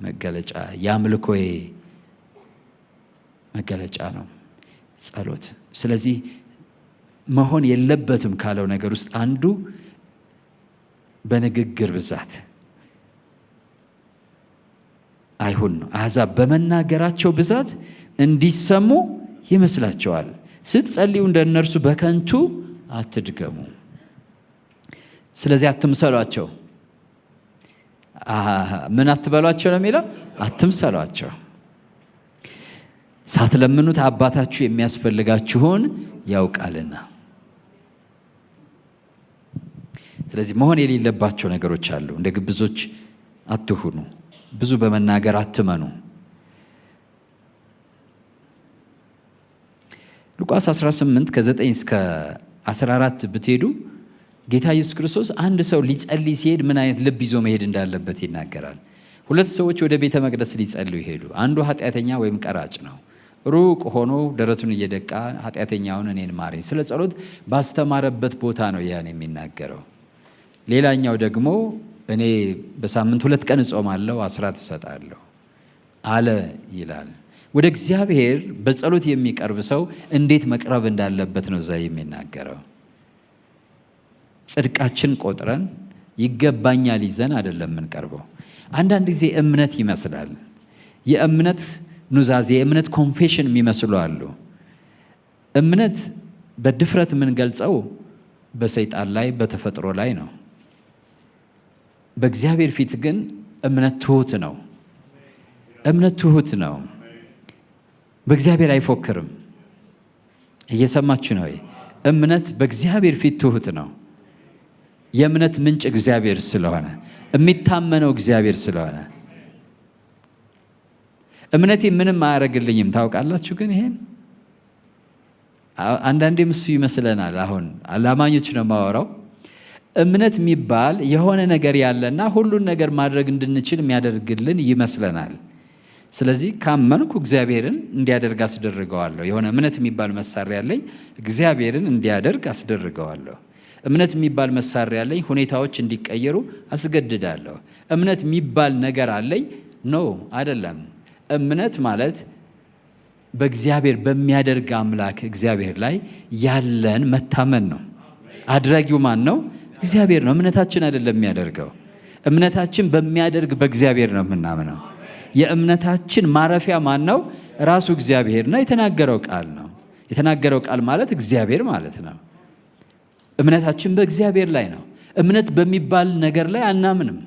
መገለጫ፣ የአምልኮዬ መገለጫ ነው ጸሎት። ስለዚህ መሆን የለበትም ካለው ነገር ውስጥ አንዱ በንግግር ብዛት አይሁን ነው። አሕዛብ በመናገራቸው ብዛት እንዲሰሙ ይመስላቸዋል። ስትጸልዩ እንደ እነርሱ በከንቱ አትድገሙ። ስለዚህ አትምሰሏቸው። ምን አትበሏቸው ነው የሚለው? አትምሰሏቸው። ሳትለምኑት አባታችሁ የሚያስፈልጋችሁን ያውቃልና። ስለዚህ መሆን የሌለባቸው ነገሮች አሉ። እንደ ግብዞች አትሁኑ። ብዙ በመናገር አትመኑ። ሉቃስ 18 ከ9 እስከ 14 ብትሄዱ ጌታ ኢየሱስ ክርስቶስ አንድ ሰው ሊጸልይ ሲሄድ ምን አይነት ልብ ይዞ መሄድ እንዳለበት ይናገራል። ሁለት ሰዎች ወደ ቤተ መቅደስ ሊጸልዩ ይሄዱ። አንዱ ኃጢአተኛ ወይም ቀራጭ ነው። ሩቅ ሆኖ ደረቱን እየደቃ ኃጢአተኛውን እኔን ማረኝ ስለ ጸሎት ባስተማረበት ቦታ ነው ያን የሚናገረው። ሌላኛው ደግሞ እኔ በሳምንት 2 ቀን እጾማለሁ፣ አስራት እሰጣለሁ አለ ይላል። ወደ እግዚአብሔር በጸሎት የሚቀርብ ሰው እንዴት መቅረብ እንዳለበት ነው እዛ የሚናገረው። ጽድቃችን ቆጥረን ይገባኛል ይዘን አይደለም የምንቀርበው። አንዳንድ ጊዜ እምነት ይመስላል። የእምነት ኑዛዜ፣ የእምነት ኮንፌሽን የሚመስሉ አሉ። እምነት በድፍረት የምንገልጸው በሰይጣን ላይ በተፈጥሮ ላይ ነው። በእግዚአብሔር ፊት ግን እምነት ትሁት ነው። እምነት ትሁት ነው። በእግዚአብሔር አይፎክርም። እየሰማችሁ ነው? እምነት በእግዚአብሔር ፊት ትሁት ነው። የእምነት ምንጭ እግዚአብሔር ስለሆነ፣ የሚታመነው እግዚአብሔር ስለሆነ እምነቴ ምንም አያደርግልኝም። ታውቃላችሁ ግን ይሄን አንዳንዴም እሱ ይመስለናል። አሁን አላማኞች ነው የማወራው። እምነት የሚባል የሆነ ነገር ያለና ሁሉን ነገር ማድረግ እንድንችል የሚያደርግልን ይመስለናል። ስለዚህ ካመንኩ እግዚአብሔርን እንዲያደርግ አስደርገዋለሁ። የሆነ እምነት የሚባል መሳሪያ አለኝ፣ እግዚአብሔርን እንዲያደርግ አስደርገዋለሁ። እምነት የሚባል መሳሪያ አለኝ፣ ሁኔታዎች እንዲቀየሩ አስገድዳለሁ። እምነት የሚባል ነገር አለኝ። ኖ አይደለም። እምነት ማለት በእግዚአብሔር በሚያደርግ አምላክ እግዚአብሔር ላይ ያለን መታመን ነው። አድራጊው ማን ነው? እግዚአብሔር ነው። እምነታችን አይደለም የሚያደርገው። እምነታችን በሚያደርግ በእግዚአብሔር ነው የምናምነው። የእምነታችን ማረፊያ ማን ነው? ራሱ እግዚአብሔር ነው። የተናገረው ቃል ነው። የተናገረው ቃል ማለት እግዚአብሔር ማለት ነው። እምነታችን በእግዚአብሔር ላይ ነው። እምነት በሚባል ነገር ላይ አናምንም።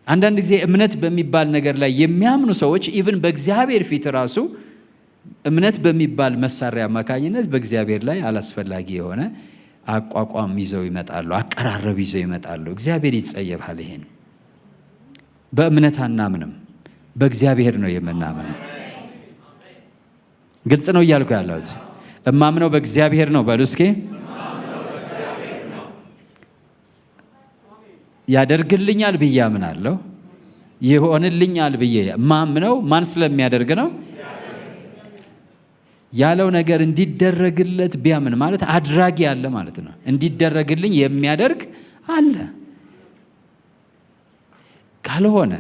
አንዳንድ ጊዜ እምነት በሚባል ነገር ላይ የሚያምኑ ሰዎች ኢቭን በእግዚአብሔር ፊት ራሱ እምነት በሚባል መሳሪያ አማካኝነት በእግዚአብሔር ላይ አላስፈላጊ የሆነ አቋቋም ይዘው ይመጣሉ፣ አቀራረብ ይዘው ይመጣሉ። እግዚአብሔር ይጸየፋል። ይሄን በእምነት አናምንም፣ በእግዚአብሔር ነው የምናምነው። ግልጽ ነው እያልኩ ያለሁት። እማምነው በእግዚአብሔር ነው በሉ እስኪ። ያደርግልኛል ብዬ አምናለሁ። ይሆንልኛል ብዬ ማምነው ማን ስለሚያደርግ ነው? ያለው ነገር እንዲደረግለት ቢያምን ማለት አድራጊ አለ ማለት ነው። እንዲደረግልኝ የሚያደርግ አለ። ካልሆነ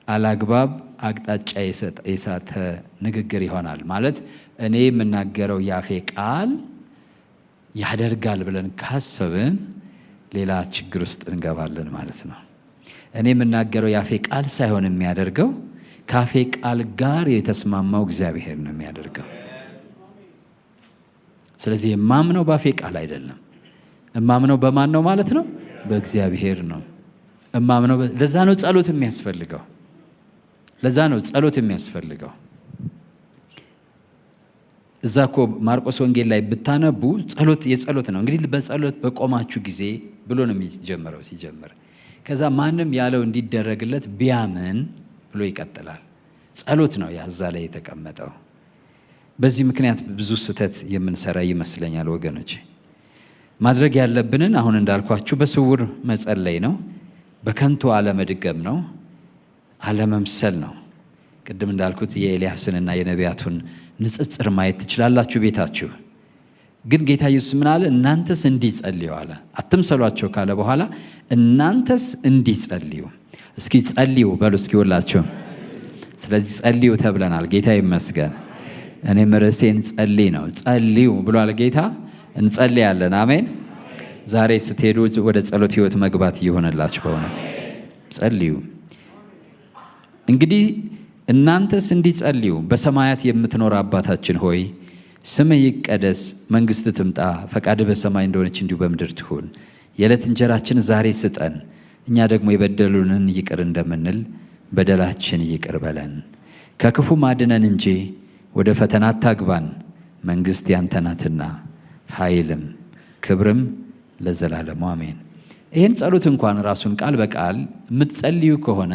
አላግባብ አቅጣጫ የሳተ ንግግር ይሆናል ማለት እኔ የምናገረው ያፌ ቃል ያደርጋል ብለን ካሰብን ሌላ ችግር ውስጥ እንገባለን ማለት ነው። እኔ የምናገረው ያፌ ቃል ሳይሆን የሚያደርገው ካፌ ቃል ጋር የተስማማው እግዚአብሔር ነው የሚያደርገው። ስለዚህ የማምነው ባፌ ቃል አይደለም። እማምነው በማን ነው ማለት ነው? በእግዚአብሔር ነው እማምነው። ለዛ ነው ጸሎት የሚያስፈልገው። ለዛ ነው ጸሎት የሚያስፈልገው። እዛ እኮ ማርቆስ ወንጌል ላይ ብታነቡ ጸሎት የጸሎት ነው። እንግዲህ በጸሎት በቆማችሁ ጊዜ ብሎ ነው የሚጀምረው ሲጀምር። ከዛ ማንም ያለው እንዲደረግለት ቢያምን ብሎ ይቀጥላል። ጸሎት ነው ያዛ ላይ የተቀመጠው። በዚህ ምክንያት ብዙ ስህተት የምንሰራ ይመስለኛል ወገኖች። ማድረግ ያለብንን አሁን እንዳልኳችሁ በስውር መጸለይ ነው። በከንቱ አለመድገም ነው። አለመምሰል ነው። ቅድም እንዳልኩት የኤልያስንና የነቢያቱን ንጽጽር ማየት ትችላላችሁ ቤታችሁ። ግን ጌታ ኢየሱስ ምን አለ? እናንተስ እንዲጸልዩ አለ። አትምሰሏቸው ካለ በኋላ እናንተስ እንዲጸልዩ። እስኪ ጸልዩ በሉ እስኪ ሁላችሁ። ስለዚህ ጸልዩ ተብለናል። ጌታ ይመስገን። እኔም ርዕሴን ጸልይ ነው። ጸልዩ ብሏል ጌታ። እንጸልያለን። አሜን። ዛሬ ስትሄዱ ወደ ጸሎት ህይወት መግባት ይሆንላችሁ። በእውነት ጸልዩ። እንግዲህ እናንተስ እንዲጸልዩ በሰማያት የምትኖር አባታችን ሆይ ስምህ ይቀደስ፣ መንግሥትህ ትምጣ፣ ፈቃድህ በሰማይ እንደሆነች እንዲሁ በምድር ትሁን። የዕለት እንጀራችንን ዛሬ ስጠን፣ እኛ ደግሞ የበደሉንን ይቅር እንደምንል በደላችን ይቅር በለን፣ ከክፉ አድነን እንጂ ወደ ፈተና አታግባን፣ መንግሥት ያንተ ናትና ኃይልም ክብርም ለዘላለሙ አሜን። ይህን ጸሎት እንኳን ራሱን ቃል በቃል የምትጸልዩ ከሆነ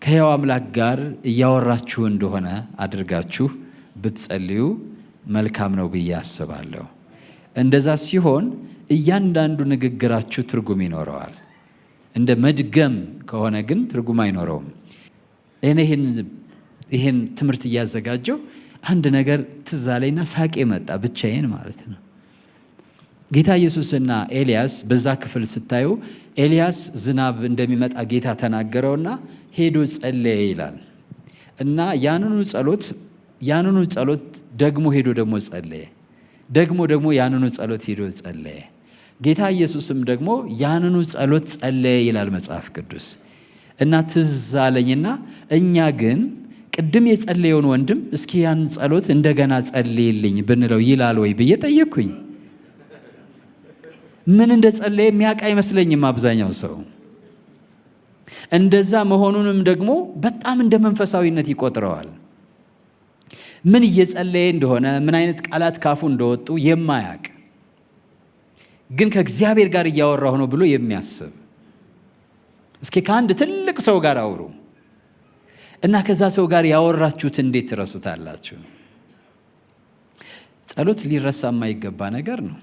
ከሕያው አምላክ ጋር እያወራችሁ እንደሆነ አድርጋችሁ ብትጸልዩ መልካም ነው ብዬ አስባለሁ። እንደዛ ሲሆን እያንዳንዱ ንግግራችሁ ትርጉም ይኖረዋል። እንደ መድገም ከሆነ ግን ትርጉም አይኖረውም። ይህን ትምህርት እያዘጋጀው አንድ ነገር ትዝ አለኝና ሳቄ መጣ፣ ብቻዬን ማለት ነው። ጌታ ኢየሱስና ኤልያስ በዛ ክፍል ስታዩ ኤልያስ ዝናብ እንደሚመጣ ጌታ ተናገረውና ሄዶ ጸለየ ይላል እና ያንኑ ጸሎት ደግሞ ሄዶ ደግሞ ጸለየ፣ ደግሞ ያንኑ ጸሎት ሄዶ ጸለየ። ጌታ ኢየሱስም ደግሞ ያንኑ ጸሎት ጸለየ ይላል መጽሐፍ ቅዱስ። እና ትዝ አለኝና እኛ ግን ቅድም የጸለየውን ወንድም እስኪ ያን ጸሎት እንደገና ጸልይልኝ ብንለው ይላል ወይ ብዬ ጠየቅኩኝ። ምን እንደጸለየ የሚያውቅ አይመስለኝም አብዛኛው ሰው። እንደዛ መሆኑንም ደግሞ በጣም እንደ መንፈሳዊነት ይቆጥረዋል። ምን እየጸለየ እንደሆነ ምን አይነት ቃላት ካፉ እንደወጡ የማያውቅ ግን ከእግዚአብሔር ጋር እያወራሁ ነው ብሎ የሚያስብ። እስኪ ከአንድ ትልቅ ሰው ጋር አውሩ እና ከዛ ሰው ጋር ያወራችሁት እንዴት ትረሱታላችሁ? ጸሎት ሊረሳ የማይገባ ነገር ነው።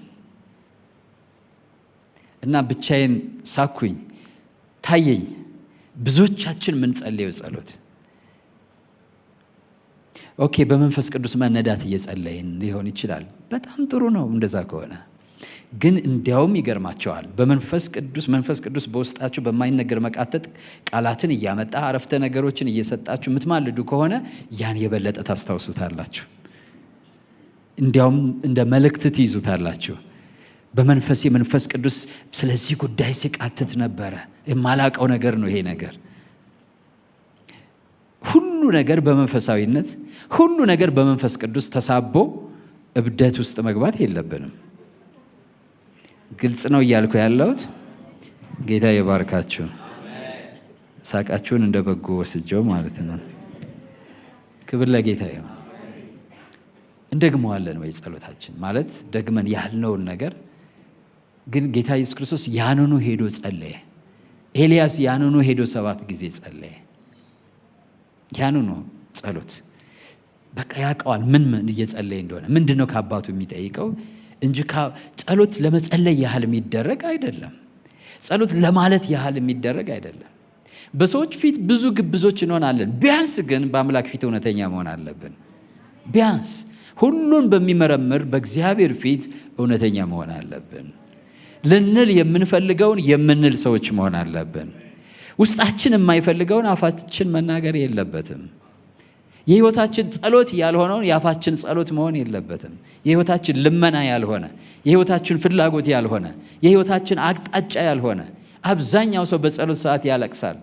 እና ብቻዬን ሳኩኝ፣ ታየኝ ብዙዎቻችን ምን ጸልየው ጸሎት ኦኬ፣ በመንፈስ ቅዱስ መነዳት እየጸለይን ሊሆን ይችላል። በጣም ጥሩ ነው እንደዛ ከሆነ። ግን እንዲያውም ይገርማቸዋል፣ መንፈስ ቅዱስ በውስጣችሁ በማይነገር መቃተት ቃላትን እያመጣ አረፍተ ነገሮችን እየሰጣችሁ የምትማልዱ ከሆነ ያን የበለጠ ታስታውሱታላችሁ። እንዲያውም እንደ መልእክት ትይዙታላችሁ። መንፈስ ቅዱስ ስለዚህ ጉዳይ ሲቃትት ነበረ። የማላቀው ነገር ነው ይሄ ነገር። ሁሉ ነገር በመንፈሳዊነት፣ ሁሉ ነገር በመንፈስ ቅዱስ ተሳቦ እብደት ውስጥ መግባት የለብንም። ግልጽ ነው እያልኩ ያለሁት። ጌታ ይባርካችሁ። ሳቃችሁን እንደ በጎ ወስጀው ማለት ነው። ክብር ለጌታ ይሁን። እንደግመዋለን ወይ ጸሎታችን ማለት ደግመን ያልነውን ነገር ግን ጌታ ኢየሱስ ክርስቶስ ያንኑ ሄዶ ጸለየ። ኤልያስ ያንኑ ሄዶ 7 ጊዜ ጸለየ። ያንኑ ጸሎት በቃ ያውቀዋል ምን እየጸለየ እንደሆነ። ምንድነው ከአባቱ የሚጠይቀው እንጂ ጸሎት ለመጸለይ ያህል የሚደረግ አይደለም። ጸሎት ለማለት ያህል የሚደረግ አይደለም። በሰዎች ፊት ብዙ ግብዞች እንሆናለን። ቢያንስ ግን በአምላክ ፊት እውነተኛ መሆን አለብን። ቢያንስ ሁሉን በሚመረምር በእግዚአብሔር ፊት እውነተኛ መሆን አለብን። ልንል የምንፈልገውን የምንል ሰዎች መሆን አለብን። ውስጣችን የማይፈልገውን አፋችን መናገር የለበትም። የህይወታችን ጸሎት ያልሆነውን የአፋችን ጸሎት መሆን የለበትም። የህይወታችን ልመና ያልሆነ፣ የህይወታችን ፍላጎት ያልሆነ፣ የህይወታችን አቅጣጫ ያልሆነ። አብዛኛው ሰው በጸሎት ሰዓት ያለቅሳል።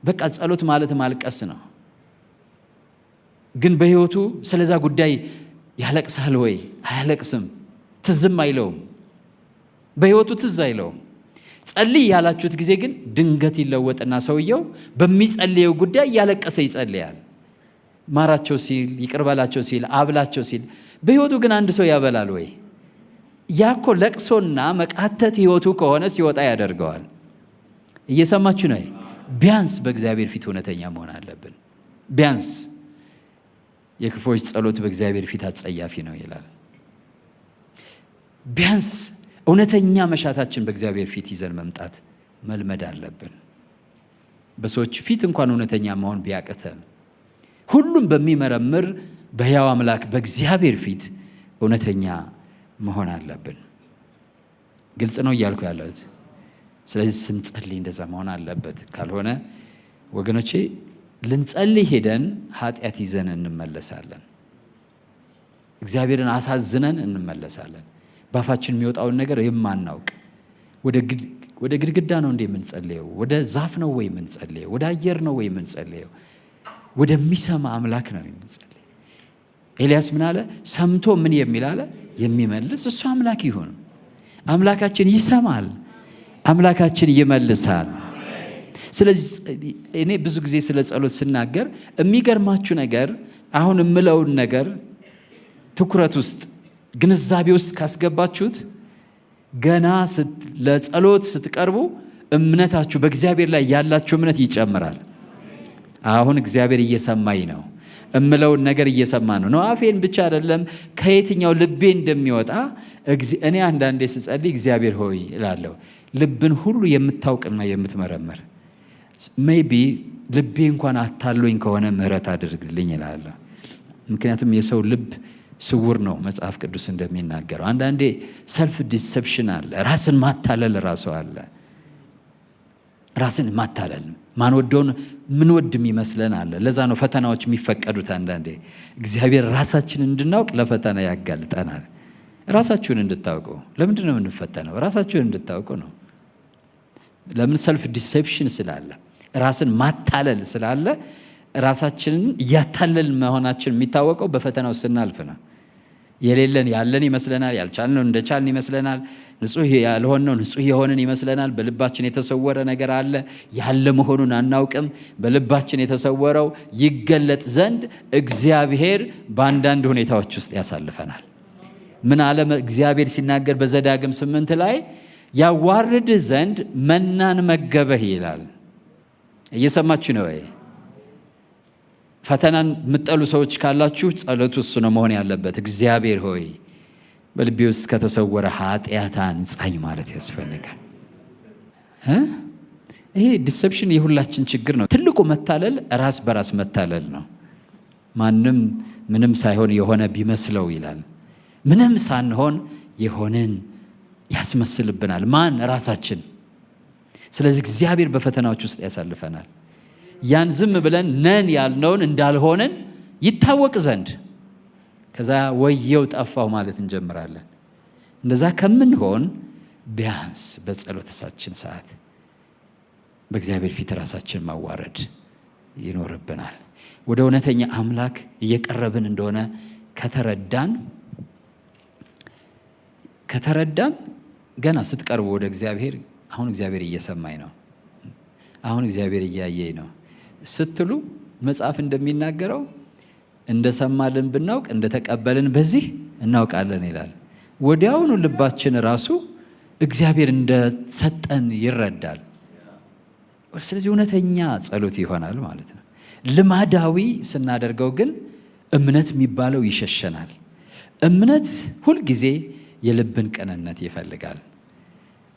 በቃ ጸሎት ማለት ማልቀስ ነው። ግን በህይወቱ ስለዛ ጉዳይ ያለቅሳል ወይ? አያለቅስም። ትዝም አይለውም። በህይወቱ ትዝ አይለውም። ጸልይ ያላችሁት ጊዜ ግን ድንገት ይለወጥና ሰውየው በሚጸልየው ጉዳይ እያለቀሰ ይጸልያል። ማራቸው ሲል፣ ይቅርበላቸው ሲል፣ አብላቸው ሲል። በህይወቱ ግን አንድ ሰው ያበላል ወይ? ያኮ ለቅሶና መቃተት ህይወቱ ከሆነ ሲወጣ ያደርገዋል። እየሰማችሁ ነው? ቢያንስ በእግዚአብሔር ፊት እውነተኛ መሆን አለብን። ቢያንስ የክፎች ጸሎት በእግዚአብሔር ፊት አጸያፊ ነው ይላል። ቢያንስ እውነተኛ መሻታችን በእግዚአብሔር ፊት ይዘን መምጣት መልመድ አለብን። በሰዎች ፊት እንኳን እውነተኛ መሆን ቢያቅተን ሁሉም በሚመረምር በሕያው አምላክ በእግዚአብሔር ፊት እውነተኛ መሆን አለብን። ግልጽ ነው እያልኩ ያለሁት። ስለዚህ ስንጸልይ እንደዛ መሆን አለበት። ካልሆነ ወገኖቼ ልንጸልይ ሄደን ኃጢአት ይዘን እንመለሳለን። እግዚአብሔርን አሳዝነን እንመለሳለን። ባፋችን የሚወጣውን ነገር የማናውቅ ወደ ግድግዳ ነው እንደ የምንጸልየው? ወደ ዛፍ ነው ወይ የምንጸልየው? ወደ አየር ነው ወይ የምንጸልየው? ወደሚሰማ አምላክ ነው የሚጸልይ። ኤልያስ ምን አለ? ሰምቶ ምን የሚል አለ? የሚመልስ። እሱ አምላክ ይሁን። አምላካችን ይሰማል፣ አምላካችን ይመልሳል። ስለዚህ እኔ ብዙ ጊዜ ስለ ጸሎት ስናገር የሚገርማችሁ ነገር አሁን የምለውን ነገር ትኩረት ውስጥ ግንዛቤ ውስጥ ካስገባችሁት ገና ለጸሎት ስትቀርቡ እምነታችሁ በእግዚአብሔር ላይ ያላችሁ እምነት ይጨምራል። አሁን እግዚአብሔር እየሰማኝ ነው፣ እምለውን ነገር እየሰማ ነው። አፌን ብቻ አይደለም ከየትኛው ልቤ እንደሚወጣ እኔ አንዳንዴ ስጸልይ እግዚአብሔር ሆይ እላለሁ። ልብን ሁሉ የምታውቅና የምትመረምር ሜይቢ ልቤ እንኳን አታሎኝ ከሆነ ምሕረት አድርግልኝ እላለሁ። ምክንያቱም የሰው ልብ ስውር ነው መጽሐፍ ቅዱስ እንደሚናገረው። አንዳንዴ ሰልፍ ዲሰፕሽን አለ፣ ራስን ማታለል ራሱ አለ። ራስን ማታለል ማንወደውን ምንወድም ይመስለን አለ። ለዛ ነው ፈተናዎች የሚፈቀዱት። አንዳንዴ እግዚአብሔር ራሳችንን እንድናውቅ ለፈተና ያጋልጠናል። ራሳችሁን እንድታውቁ። ለምንድን ነው የምንፈተነው? ራሳችሁን እንድታውቁ ነው። ለምን? ሰልፍ ዲሴፕሽን ስላለ፣ ራስን ማታለል ስላለ። ራሳችንን እያታለል መሆናችን የሚታወቀው በፈተናው ስናልፍ ነው። የሌለን ያለን ይመስለናል፣ ያልቻልነው እንደቻልን ይመስለናል፣ ንጹህ ያልሆነው ንጹህ የሆንን ይመስለናል። በልባችን የተሰወረ ነገር አለ፣ ያለ መሆኑን አናውቅም። በልባችን የተሰወረው ይገለጥ ዘንድ እግዚአብሔር በአንዳንድ ሁኔታዎች ውስጥ ያሳልፈናል። ምን አለ እግዚአብሔር ሲናገር በዘዳግም 8 ላይ ያዋርድህ ዘንድ መናን መገበህ ይላል። እየሰማችሁ ነው ወይ? ፈተናን የምትጠሉ ሰዎች ካላችሁ ጸሎቱ እሱ ነው መሆን ያለበት። እግዚአብሔር ሆይ በልቤ ውስጥ ከተሰወረ ኃጢአት አንጻኝ ማለት ያስፈልጋል። ይሄ ዲሰፕሽን የሁላችን ችግር ነው። ትልቁ መታለል ራስ በራስ መታለል ነው። ማንም ምንም ሳይሆን የሆነ ቢመስለው ይላል። ምንም ሳንሆን የሆንን ያስመስልብናል። ማን? ራሳችን። ስለዚህ እግዚአብሔር በፈተናዎች ውስጥ ያሳልፈናል። ያን ዝም ብለን ነን ያልነውን እንዳልሆነን ይታወቅ ዘንድ ከዛ ወየው ጠፋው ማለት እንጀምራለን። እንደዛ ከምንሆን ቢያንስ በጸሎታችን ሰዓት በእግዚአብሔር ፊት ራሳችን ማዋረድ ይኖርብናል። ወደ እውነተኛ አምላክ እየቀረብን እንደሆነ ከተረዳን ገና ስትቀርቡ ወደ እግዚአብሔር አሁን እግዚአብሔር እየሰማኝ ነው፣ አሁን እግዚአብሔር እያየኝ ነው ስትሉ መጽሐፍ እንደሚናገረው እንደሰማልን ብናውቅ እንደተቀበልን በዚህ እናውቃለን ይላል። ወዲያውኑ ልባችን ራሱ እግዚአብሔር እንደሰጠን ይረዳል። ስለዚህ እውነተኛ ጸሎት ይሆናል ማለት ነው። ልማዳዊ ስናደርገው ግን እምነት የሚባለው ይሸሸናል። እምነት ሁልጊዜ የልብን ቅንነት ይፈልጋል።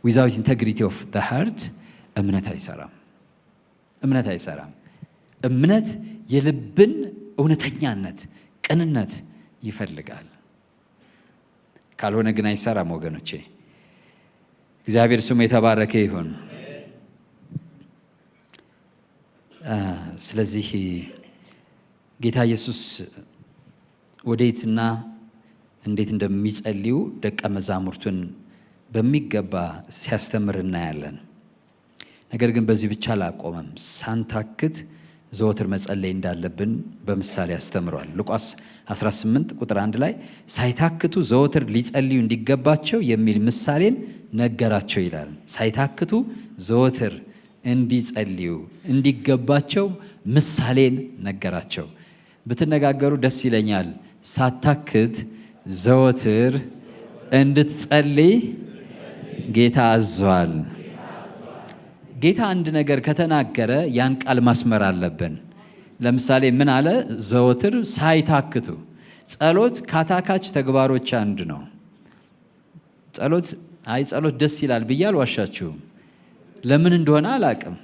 ዊዛውት ኢንቴግሪቲ ኦፍ ዘ ሃርት እምነት አይሰራም። እምነት የልብን እውነተኛነት፣ ቅንነት ይፈልጋል። ካልሆነ ግን አይሰራም ወገኖቼ። እግዚአብሔር ስሙ የተባረከ ይሁን። ስለዚህ ጌታ ኢየሱስ ወዴትና እንዴት እንደሚጸልዩ ደቀ መዛሙርቱን በሚገባ ሲያስተምር እናያለን። ነገር ግን በዚህ ብቻ አላቆመም። ሳንታክት ዘወትር መጸለይ እንዳለብን በምሳሌ አስተምሯል። ሉቃስ 18 ቁጥር 1 ላይ ሳይታክቱ ዘወትር ሊጸልዩ እንዲገባቸው የሚል ምሳሌን ነገራቸው ይላል። ሳይታክቱ ዘወትር እንዲጸልዩ እንዲገባቸው ምሳሌን ነገራቸው። ብትነጋገሩ ደስ ይለኛል። ሳታክት ዘወትር እንድትጸልይ ጌታ አዟል። ጌታ አንድ ነገር ከተናገረ ያን ቃል ማስመር አለብን። ለምሳሌ ምን አለ? ዘወትር ሳይታክቱ። ጸሎት ካታካች ተግባሮች አንድ ነው። ጸሎት ደስ ይላል ብዬ አልዋሻችሁም። ለምን እንደሆነ አላቅም።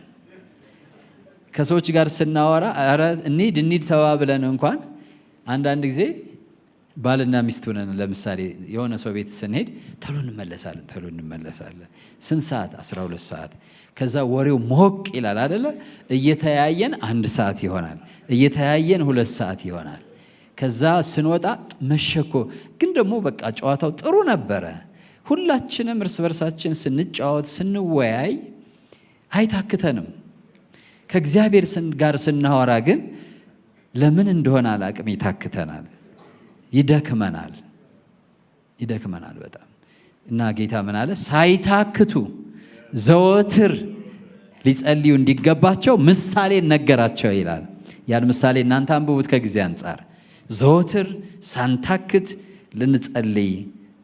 ከሰዎች ጋር ስናወራ ኧረ እንሂድ ተባብለን እንኳን አንዳንድ ጊዜ ባልና ሚስት ሆነን ለምሳሌ የሆነ ሰው ቤት ስንሄድ ተሎ እንመለሳለን። ስንት ሰዓት? 12 ሰዓት። ከዛ ወሬው ሞቅ ይላል አይደለ? እየተያየን 1 ሰዓት ይሆናል፣ እየተያየን 2 ሰዓት ይሆናል። ከዛ ስንወጣ መሸኮ። ግን ደግሞ በቃ ጨዋታው ጥሩ ነበረ። ሁላችንም እርስ በርሳችን ስንጫወት ስንወያይ አይታክተንም። ከእግዚአብሔር ጋር ስናወራ ግን ለምን እንደሆነ አላቅም ይታክተናል፣ ይደክመናል በጣም እና ጌታ ምን አለ? ሳይታክቱ ዘወትር ሊጸልዩ እንዲገባቸው ምሳሌ ነገራቸው ይላል። ያን ምሳሌ እናንተ አንብቡት ከጊዜ አንጻር። ዘወትር ሳንታክት ልንጸልይ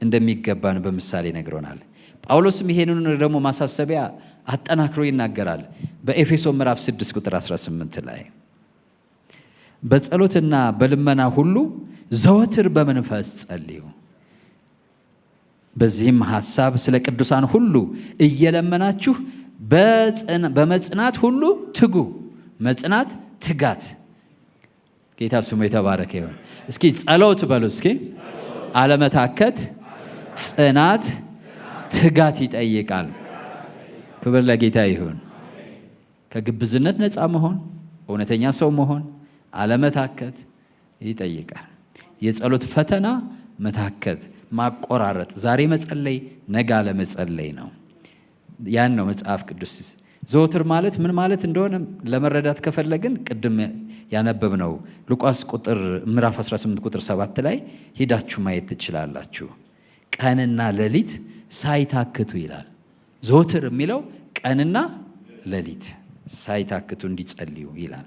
እንደሚገባን በምሳሌ ነግሮናል። ጳውሎስም ይሄንን ደግሞ ማሳሰቢያ አጠናክሮ ይናገራል በኤፌሶን ምዕራፍ 6 ቁጥር 18 ላይ በጸሎትና በልመና ሁሉ ዘወትር በመንፈስ ጸልዩ፣ በዚህም ሐሳብ ስለ ቅዱሳን ሁሉ እየለመናችሁ በመጽናት ሁሉ ትጉ። መጽናት፣ ትጋት። ጌታ ስሙ የተባረከ ይሁን። እስኪ ጸሎት በሉ እስኪ። አለመታከት፣ ጽናት፣ ትጋት ይጠይቃል። ክብር ለጌታ ይሁን። ከግብዝነት ነፃ መሆን፣ እውነተኛ ሰው መሆን፣ አለመታከት ይጠይቃል። የጸሎት ፈተና መታከት፣ ማቆራረጥ፣ ዛሬ መጸለይ ነገ አለመጸለይ ነው። ያን ነው መጽሐፍ ቅዱስ ዘወትር ማለት ምን ማለት እንደሆነ ለመረዳት ከፈለግን ቅድም ያነበብነው ሉቃስ ምዕራፍ 18 ቁጥር 7 ላይ ሄዳችሁ ማየት ትችላላችሁ። ቀንና ሌሊት ሳይታክቱ ይላል። ዘወትር የሚለው ቀንና ሌሊት ሳይታክቱ እንዲጸልዩ ይላል።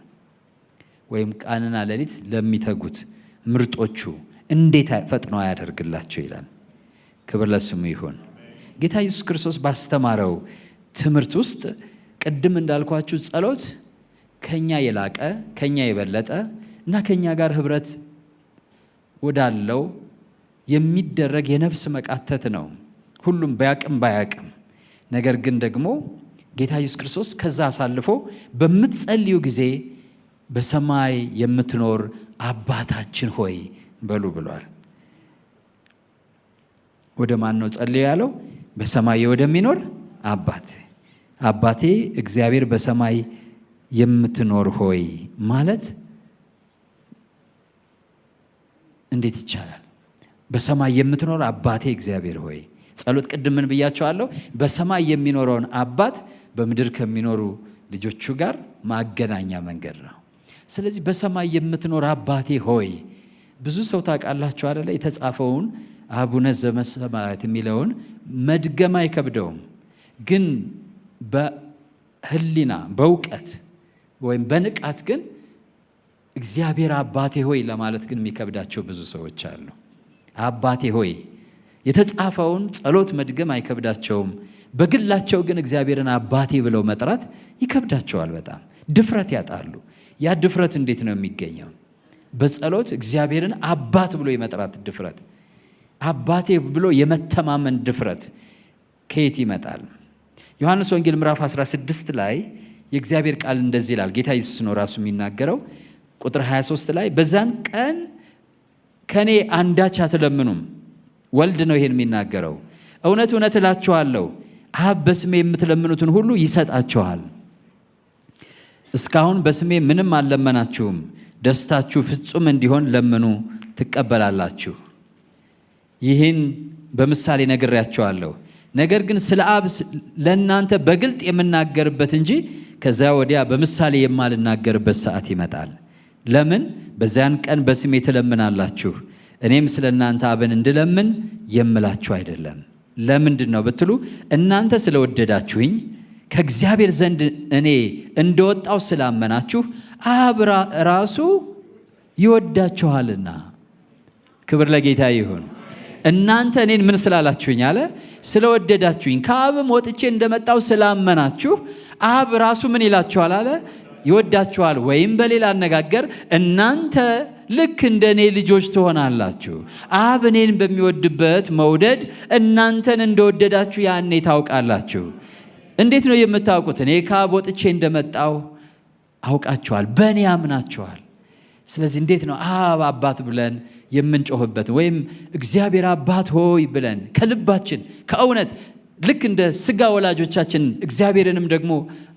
ወይም ቀንና ሌሊት ለሚተጉት ምርጦቹ እንዴት ፈጥኖ ያደርግላቸው ይላል። ክብር ለስሙ ይሁን። ጌታ ኢየሱስ ክርስቶስ ባስተማረው ትምህርት ውስጥ ቅድም እንዳልኳችሁ ጸሎት ከኛ የላቀ ከኛ የበለጠ እና ከኛ ጋር ህብረት ወዳለው የሚደረግ የነፍስ መቃተት ነው። ሁሉም ባያቅም ነገር ግን ደግሞ ጌታ ኢየሱስ ክርስቶስ ከዛ አሳልፎ በምትጸልዩ ጊዜ በሰማይ የምትኖር አባታችን ሆይ በሉ ብሏል። ወደ ማን ነው ጸልዩ ያለው? በሰማይ ወደሚኖር አባቴ እግዚአብሔር በሰማይ የምትኖር ሆይ ማለት እንዴት ይቻላል? በሰማይ የምትኖር አባቴ እግዚአብሔር ሆይ። ጸሎት ቅድም ምን ብያቸዋለሁ? በሰማይ የሚኖረውን አባት በምድር ከሚኖሩ ልጆቹ ጋር ማገናኛ መንገድ ነው። ስለዚህ በሰማይ የምትኖር አባቴ ሆይ፣ ብዙ ሰው ታውቃላችሁ አይደለ? የተጻፈውን አቡነ ዘበሰማያት የሚለውን መድገም አይከብደውም። ግን በህሊና በእውቀት ወይም በንቃት ግን እግዚአብሔር አባቴ ሆይ ለማለት ግን የሚከብዳቸው ብዙ ሰዎች አሉ። አባቴ ሆይ የተጻፈውን ጸሎት መድገም አይከብዳቸውም። በግላቸው ግን እግዚአብሔርን አባቴ ብለው መጥራት ይከብዳቸዋል። በጣም ድፍረት ያጣሉ። ያ ድፍረት እንዴት ነው የሚገኘው? በጸሎት እግዚአብሔርን አባት ብሎ የመጥራት ድፍረት፣ አባቴ ብሎ የመተማመን ድፍረት ከየት ይመጣል? ዮሐንስ ወንጌል ምዕራፍ 16 ላይ የእግዚአብሔር ቃል እንደዚህ ይላል። ጌታ ኢየሱስ ነው ራሱ የሚናገረው። ቁጥር 23 ላይ በዛን ቀን ከኔ አንዳች አትለምኑም። ወልድ ነው ይሄን የሚናገረው። እውነት እውነት እላችኋለሁ አብ በስሜ የምትለምኑትን ሁሉ ይሰጣችኋል። እስካሁን በስሜ ምንም አልለመናችሁም። ደስታችሁ ፍጹም እንዲሆን ለምኑ ትቀበላላችሁ። ይህን በምሳሌ ነግሬያችኋለሁ። ነገር ግን ስለ አብ ለእናንተ በግልጥ የምናገርበት እንጂ ከዚያ ወዲያ በምሳሌ የማልናገርበት ሰዓት ይመጣል። ለምን? በዚያን ቀን በስሜ ትለምናላችሁ፣ እኔም ስለ እናንተ አብን እንድለምን የምላችሁ አይደለም። ለምንድን ነው ብትሉ እናንተ ስለወደዳችሁኝ ከእግዚአብሔር ዘንድ እኔ እንደወጣው ስላመናችሁ አብ ራሱ ይወዳችኋልና። ክብር ለጌታ ይሁን። እናንተ እኔን ምን ስላላችሁኝ አለ? ስለወደዳችሁኝ። ከአብም ወጥቼ እንደመጣው ስላመናችሁ አብ ራሱ ምን ይላችኋል አለ? ይወዳችኋል። ወይም በሌላ አነጋገር እናንተ ልክ እንደ እኔ ልጆች ትሆናላችሁ። አብ እኔን በሚወድበት መውደድ እናንተን እንደወደዳችሁ ያኔ ታውቃላችሁ። እንዴት ነው የምታውቁት? እኔ ከአብ ወጥቼ እንደመጣው አውቃችኋል፣ በእኔ አምናችኋል። ስለዚህ እንዴት ነው አብ አባት ብለን የምንጮህበት? ወይም እግዚአብሔር አባት ሆይ ብለን ከልባችን ከእውነት ልክ እንደ ስጋ ወላጆቻችን እግዚአብሔርንም ደግሞ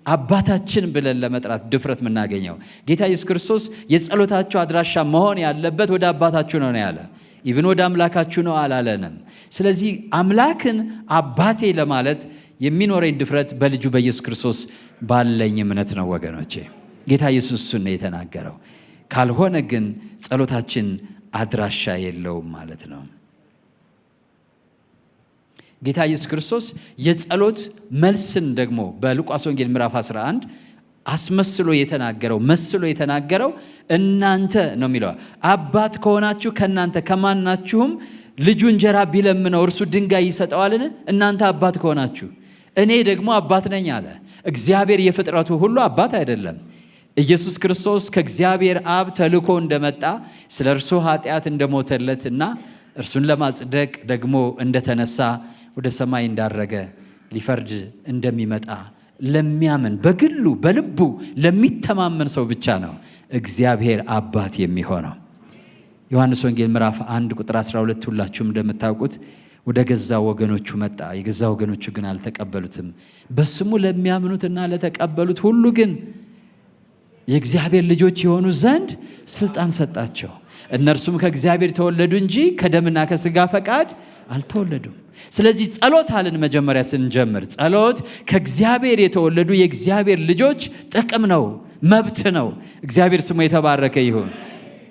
አባታችን ብለን ለመጥራት ድፍረት የምናገኘው? ጌታ ኢየሱስ ክርስቶስ የጸሎታችሁ አድራሻ መሆን ያለበት ወደ አባታችሁ ነው ያለ። ኢቭን ወደ አምላካችሁ ነው አላለንም። ስለዚህ አምላክን አባቴ ለማለት የሚኖረኝ ድፍረት በልጁ በኢየሱስ ክርስቶስ ባለኝ እምነት ነው ወገኖቼ። ጌታ ኢየሱስ እሱን ነው የተናገረው። ካልሆነ ግን ጸሎታችን አድራሻ የለውም ማለት ነው። ጌታ ኢየሱስ ክርስቶስ የጸሎት መልስን ደግሞ በሉቃስ ወንጌል ምዕራፍ 11 አስመስሎ የተናገረው እናንተ ነው የሚለው። አባት ከሆናችሁ ከናንተ ከማናችሁም ልጁ እንጀራ ቢለምነው እርሱ ድንጋይ ይሰጠዋልን? እናንተ አባት ከሆናችሁ እኔ ደግሞ አባት ነኝ አለ። እግዚአብሔር የፍጥረቱ ሁሉ አባት አይደለም? ኢየሱስ ክርስቶስ ከእግዚአብሔር አብ ተልኮ እንደመጣ ስለ እርሱ ኃጢአት እንደሞተለትና እርሱን ለማጽደቅ ደግሞ እንደተነሳ ወደ ሰማይ እንዳረገ ሊፈርድ እንደሚመጣ ለሚያምን በግሉ በልቡ ለሚተማመን ሰው ብቻ ነው እግዚአብሔር አባት የሚሆነው። ዮሐንስ ወንጌል ምዕራፍ 1 ቁጥር 12 ሁላችሁም እንደምታውቁት ወደ ገዛ ወገኖቹ መጣ፣ የገዛ ወገኖቹ ግን አልተቀበሉትም። በስሙ ለሚያምኑትና ለተቀበሉት ሁሉ ግን የእግዚአብሔር ልጆች የሆኑ ዘንድ ስልጣን ሰጣቸው። እነርሱም ከእግዚአብሔር ተወለዱ እንጂ ከደምና ከሥጋ ፈቃድ አልተወለዱም። ስለዚህ ጸሎት አልን መጀመሪያ ስንጀምር፣ ጸሎት ከእግዚአብሔር የተወለዱ የእግዚአብሔር ልጆች ጥቅም ነው፣ መብት ነው። እግዚአብሔር ስሙ የተባረከ ይሁን።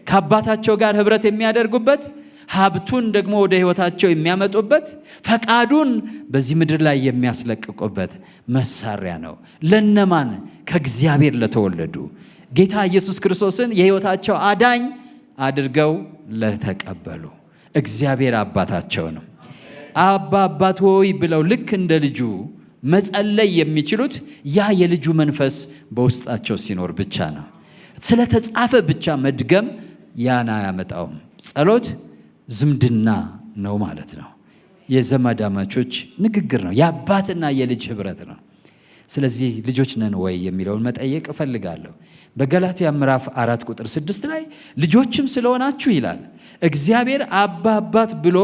ከአባታቸው ጋር ኅብረት የሚያደርጉበት፣ ሀብቱን ደግሞ ወደ ሕይወታቸው የሚያመጡበት፣ ፈቃዱን በዚህ ምድር ላይ የሚያስለቅቁበት መሳሪያ ነው። ለነማን? ከእግዚአብሔር ለተወለዱ ጌታ ኢየሱስ ክርስቶስን የሕይወታቸው አዳኝ አድርገው ለተቀበሉ እግዚአብሔር አባታቸው ነው። አባት ሆይ ብለው ልክ እንደ ልጁ መጸለይ የሚችሉት ያ የልጁ መንፈስ በውስጣቸው ሲኖር ብቻ ነው። ስለተጻፈ ብቻ መድገም ያን አያመጣውም። ጸሎት ዝምድና ነው ማለት ነው። የዘመዳማቾች ንግግር ነው። የአባትና የልጅ ኅብረት ነው። ስለዚህ ልጆች ነን ወይ የሚለውን መጠየቅ እፈልጋለሁ። በገላትያ ምዕራፍ 4 ቁጥር 6 ላይ ልጆችም ስለሆናችሁ ይላል እግዚአብሔር አባት ብሎ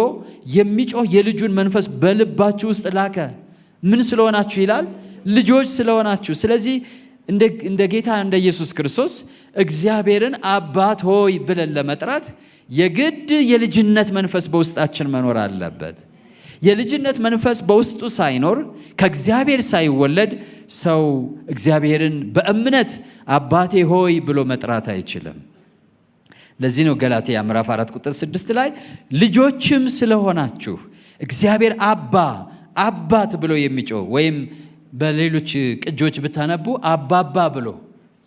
የሚጮህ የልጁን መንፈስ በልባችሁ ውስጥ ላከ። ምን ስለሆናችሁ ይላል? ልጆች ስለሆናችሁ። ስለዚህ እንደ ጌታ እንደ ኢየሱስ ክርስቶስ እግዚአብሔርን አባት ሆይ ብለን ለመጥራት የግድ የልጅነት መንፈስ በውስጣችን መኖር አለበት። የልጅነት መንፈስ በውስጡ ሳይኖር ከእግዚአብሔር ሳይወለድ ሰው እግዚአብሔርን በእምነት አባቴ ሆይ ብሎ መጥራት አይችልም። ለዚህ ነው ገላትያ ምዕራፍ 4 ቁጥር 6 ላይ ልጆችም ስለሆናችሁ እግዚአብሔር አባት ብሎ የሚጮህ ወይም በሌሎች ቅጆች ብታነቡ አባባ ብሎ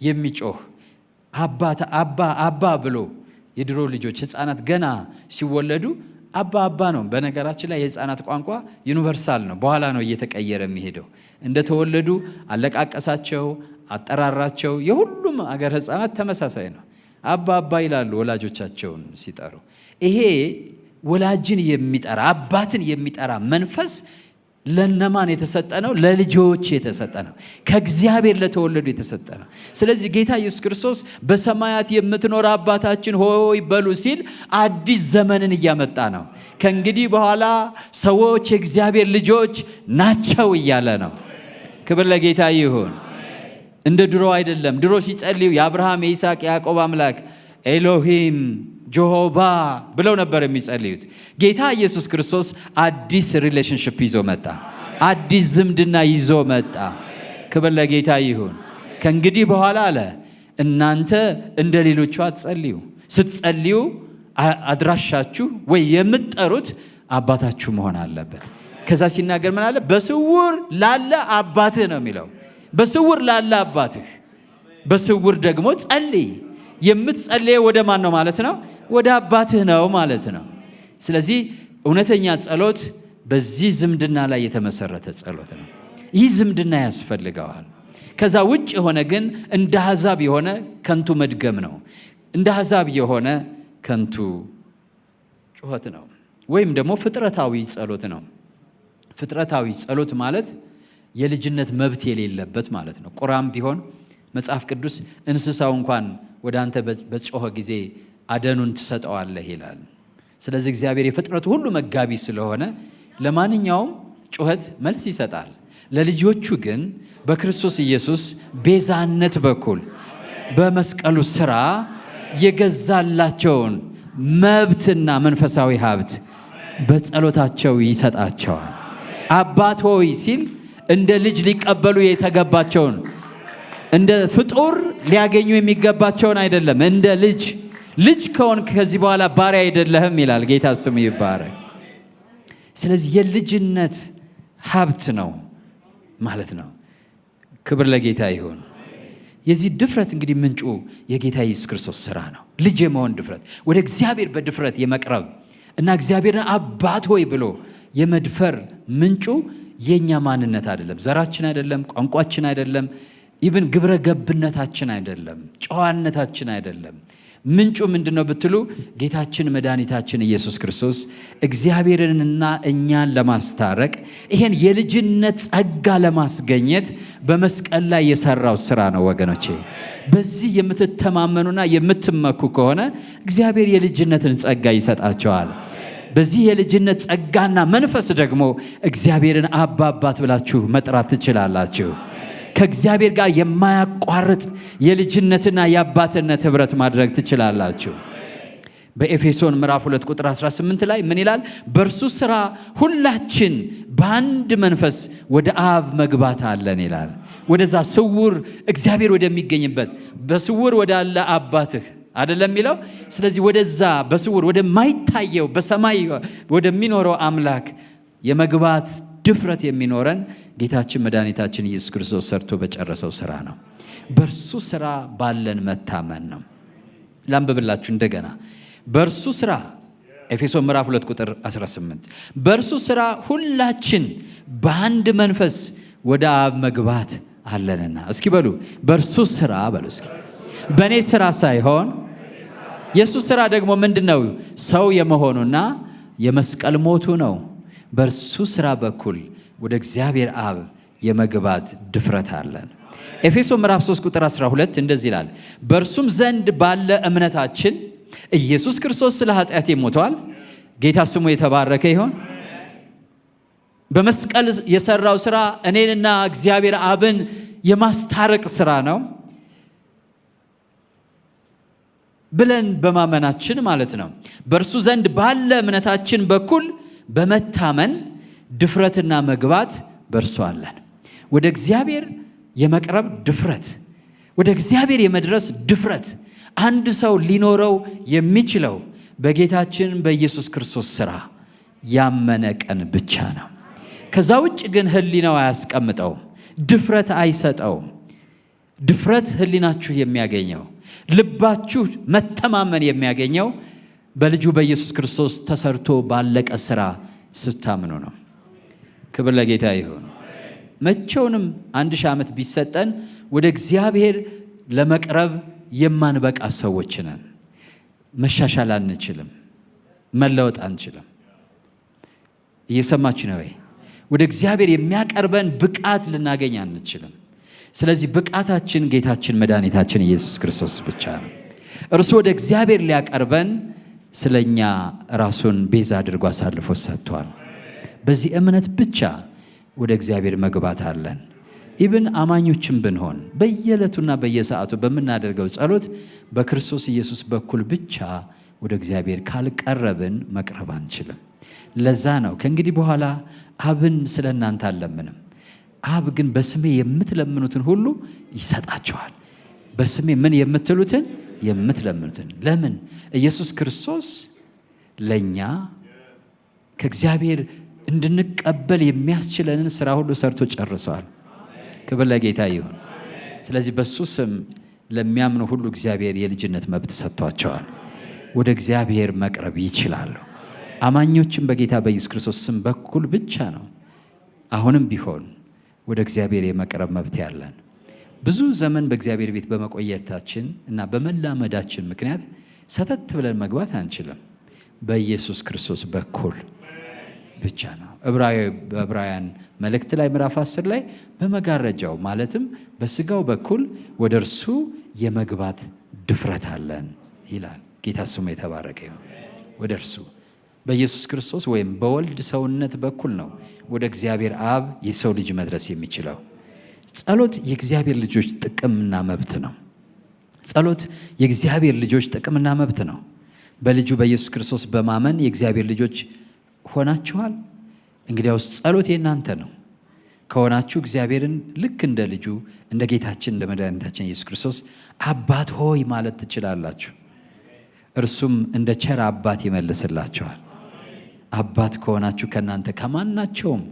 የሚጮህ አባ ብሎ የድሮ ልጆች ሕፃናት ገና ሲወለዱ አባ ነው። በነገራችን ላይ የሕፃናት ቋንቋ ዩኒቨርሳል ነው። በኋላ ነው እየተቀየረ የሚሄደው። እንደተወለዱ አለቃቀሳቸው፣ አጠራራቸው የሁሉም አገር ሕፃናት ተመሳሳይ ነው። አባ ይላሉ ወላጆቻቸውን ሲጠሩ። ይሄ ወላጅን የሚጠራ አባትን የሚጠራ መንፈስ ለነማን የተሰጠ ነው? ለልጆች የተሰጠ ነው። ከእግዚአብሔር ለተወለዱ የተሰጠ ነው። ስለዚህ ጌታ ኢየሱስ ክርስቶስ በሰማያት የምትኖር አባታችን ሆይ በሉ ሲል አዲስ ዘመንን እያመጣ ነው። ከእንግዲህ በኋላ ሰዎች የእግዚአብሔር ልጆች ናቸው እያለ ነው። ክብር ለጌታ ይሁን። እንደ ድሮ አይደለም። ድሮ ሲጸልዩ የአብርሃም የይስሐቅ የያዕቆብ አምላክ ኤሎሂም ጆሆቫ ብለው ነበር የሚጸልዩት። ጌታ ኢየሱስ ክርስቶስ አዲስ ሪሌሽንሽፕ ይዞ መጣ። አዲስ ዝምድና ይዞ መጣ። ክብር ለጌታ ይሁን። ከእንግዲህ በኋላ አለ እናንተ እንደ ሌሎቹ አትጸልዩ። ስትጸልዩ አድራሻችሁ ወይ የምትጠሩት አባታችሁ መሆን አለበት። ከዛ ሲናገር ምን አለ? በስውር ላለ አባትህ ነው የሚለው። በስውር ላለ አባትህ በስውር ደግሞ ጸልይ። የምትጸልየው ወደ ማን ነው ማለት ነው? ወደ አባትህ ነው ማለት ነው። ስለዚህ እውነተኛ ጸሎት በዚህ ዝምድና ላይ የተመሰረተ ጸሎት ነው። ይህ ዝምድና ያስፈልገዋል። ከዛ ውጭ የሆነ ግን እንደ አሕዛብ የሆነ ከንቱ መድገም ነው። እንደ አሕዛብ የሆነ ከንቱ ጩኸት ነው። ወይም ደግሞ ፍጥረታዊ ጸሎት ነው። ፍጥረታዊ ጸሎት ማለት የልጅነት መብት የሌለበት ማለት ነው። ቁራም ቢሆን መጽሐፍ ቅዱስ እንስሳው እንኳን ወደ አንተ በጮኸ ጊዜ አደኑን ትሰጠዋለህ ይላል። ስለዚህ እግዚአብሔር የፍጥረቱ ሁሉ መጋቢ ስለሆነ ለማንኛውም ጩኸት መልስ ይሰጣል። ለልጆቹ ግን በክርስቶስ ኢየሱስ ቤዛነት በኩል በመስቀሉ ሥራ የገዛላቸውን መብትና መንፈሳዊ ሀብት በጸሎታቸው ይሰጣቸዋል። አባት ሆይ ሲል እንደ ልጅ ሊቀበሉ የተገባቸውን እንደ ፍጡር ሊያገኙ የሚገባቸውን አይደለም፣ እንደ ልጅ ከሆንክ ከዚህ በኋላ ባሪያ አይደለህም ይላል። ጌታ ስሙ ይባረክ። ስለዚህ የልጅነት ሀብት ነው ማለት ነው። ክብር ለጌታ ይሁን። የዚህ ድፍረት እንግዲህ ምንጩ የጌታ ኢየሱስ ክርስቶስ ስራ ነው። ልጅ የመሆን ድፍረት፣ ወደ እግዚአብሔር በድፍረት የመቅረብ እና እግዚአብሔርን አባት ሆይ ብሎ የመድፈር ምንጩ የኛ ማንነት አይደለም፣ ዘራችን አይደለም፣ ቋንቋችን አይደለም፣ ኢብን ግብረ ገብነታችን አይደለም፣ ጨዋነታችን አይደለም። ምንጩ ምንድነው ብትሉ ጌታችን መድኃኒታችን ኢየሱስ ክርስቶስ እግዚአብሔርንና እኛን ለማስታረቅ ይሄን የልጅነት ጸጋ ለማስገኘት በመስቀል ላይ የሰራው ስራ ነው ወገኖቼ። በዚህ የምትተማመኑና የምትመኩ ከሆነ እግዚአብሔር የልጅነትን ጸጋ ይሰጣቸዋል። በዚህ የልጅነት ጸጋና መንፈስ ደግሞ እግዚአብሔርን አባ አባት ብላችሁ መጥራት ትችላላችሁ። ከእግዚአብሔር ጋር የማያቋርጥ የልጅነትና የአባትነት ህብረት ማድረግ ትችላላችሁ። በኤፌሶን ምዕራፍ 2 ቁጥር 18 ላይ ምን ይላል? በእርሱ ሥራ ሁላችን በአንድ መንፈስ ወደ አብ መግባት አለን ይላል። ወደዛ ስውር እግዚአብሔር ወደሚገኝበት በስውር ወዳለ አባትህ አይደለም የሚለው። ስለዚህ ወደዛ በስውር ወደማይታየው በሰማይ ወደሚኖረው አምላክ የመግባት ድፍረት የሚኖረን ጌታችን መድኃኒታችን ኢየሱስ ክርስቶስ ሰርቶ በጨረሰው ስራ ነው። በእርሱ ስራ ባለን መታመን ነው። ላንብብላችሁ እንደገና። በእርሱ ስራ ኤፌሶን ምዕራፍ 2 ቁጥር 18 በእርሱ ስራ ሁላችን በአንድ መንፈስ ወደ አብ መግባት አለንና። እስኪ በሉ በእርሱ ስራ በሉ እስኪ። በእኔ ስራ ሳይሆን የእሱ ስራ ደግሞ ምንድነው? ሰው የመሆኑና የመስቀል ሞቱ ነው። በእርሱ ስራ በኩል ወደ እግዚአብሔር አብ የመግባት ድፍረት አለን። ኤፌሶን ምዕራፍ 3 ቁጥር 12 እንደዚህ ይላል፣ በእርሱም ዘንድ ባለ እምነታችን ኢየሱስ ክርስቶስ ስለ ኃጢአቴ ሞቷል። ጌታ ስሙ የተባረከ ይሁን። በመስቀል የሰራው ስራ እኔንና እግዚአብሔር አብን የማስታረቅ ስራ ነው ብለን በማመናችን ማለት ነው። በእርሱ ዘንድ ባለ እምነታችን በኩል በመታመን ድፍረትና መግባት በእርሱ አለን። ወደ እግዚአብሔር የመቅረብ ድፍረት፣ ወደ እግዚአብሔር የመድረስ ድፍረት አንድ ሰው ሊኖረው የሚችለው በጌታችን በኢየሱስ ክርስቶስ ሥራ ያመነ ቀን ብቻ ነው። ከዛ ውጭ ግን ህሊናው አያስቀምጠውም፣ ድፍረት አይሰጠውም። ድፍረት ህሊናችሁ የሚያገኘው፣ ልባችሁ መተማመን የሚያገኘው በልጁ በኢየሱስ ክርስቶስ ተሰርቶ ባለቀ ስራ ስታምኑ ነው። ክብር ለጌታ ይሁን። መቼውንም 1000 ዓመት ቢሰጠን ወደ እግዚአብሔር ለመቅረብ የማንበቃ ሰዎች ነን። መሻሻል አንችልም፣ መለወጥ አንችልም። እየሰማችሁ ነው ወይ? ወደ እግዚአብሔር የሚያቀርበን ብቃት ልናገኝ አንችልም። ስለዚህ ብቃታችን ጌታችን መድኃኒታችን ኢየሱስ ክርስቶስ ብቻ ነው። እርሱ ወደ እግዚአብሔር ሊያቀርበን ስለኛ ራሱን ቤዛ አድርጎ አሳልፎ ሰጥቷል። በዚህ እምነት ብቻ ወደ እግዚአብሔር መግባት አለን። ኢብን አማኞችም ብንሆን በየዕለቱና በየሰዓቱ በምናደርገው ጸሎት በክርስቶስ ኢየሱስ በኩል ብቻ ወደ እግዚአብሔር ካልቀረብን መቅረብ አንችልም። ለዛ ነው ከእንግዲህ በኋላ አብን ስለ እናንተ አልለምንም፣ አብ ግን በስሜ የምትለምኑትን ሁሉ ይሰጣቸዋል። በስሜ ምን የምትሉትን የምትለምኑትን። ለምን? ኢየሱስ ክርስቶስ ለኛ ከእግዚአብሔር እንድንቀበል የሚያስችለንን ስራ ሁሉ ሰርቶ ጨርሷል። ክብር ለጌታ ይሁን። ስለዚህ በሱ ስም ለሚያምኑ ሁሉ እግዚአብሔር የልጅነት መብት ሰጥቷቸዋል። ወደ እግዚአብሔር መቅረብ ይችላሉ። አማኞችም በጌታ በኢየሱስ ክርስቶስ ስም በኩል ብቻ ነው አሁንም ቢሆን ወደ እግዚአብሔር የመቅረብ መብት ያለን። ብዙ ዘመን በእግዚአብሔር ቤት በመቆየታችን እና በመላመዳችን ምክንያት ሰተት ብለን መግባት አንችልም። በኢየሱስ ክርስቶስ በኩል ብቻ ነው። በዕብራውያን መልእክት ላይ ምዕራፍ 10 ላይ በመጋረጃው ማለትም በስጋው በኩል ወደ እርሱ የመግባት ድፍረት አለን ይላል። ጌታ ስሙ የተባረከ ይሁን። ወደ እርሱ በኢየሱስ ክርስቶስ ወይም በወልድ ሰውነት በኩል ነው ወደ እግዚአብሔር አብ የሰው ልጅ መድረስ የሚችለው። ጸሎት የእግዚአብሔር ልጆች ጥቅምና መብት ነው። ጸሎት የእግዚአብሔር ልጆች ጥቅምና መብት ነው። በልጁ በኢየሱስ ክርስቶስ በማመን የእግዚአብሔር ልጆች ሆናችኋል። እንግዲያውስ ጸሎት የእናንተ ነው። ከሆናችሁ እግዚአብሔርን ልክ እንደ ልጁ እንደ ጌታችን እንደ መድኃኒታችን ኢየሱስ ክርስቶስ አባት ሆይ ማለት ትችላላችሁ። እርሱም እንደ ቸር አባት ይመልስላችኋል። አባት ከሆናችሁ ከእናንተ ከማናቸውም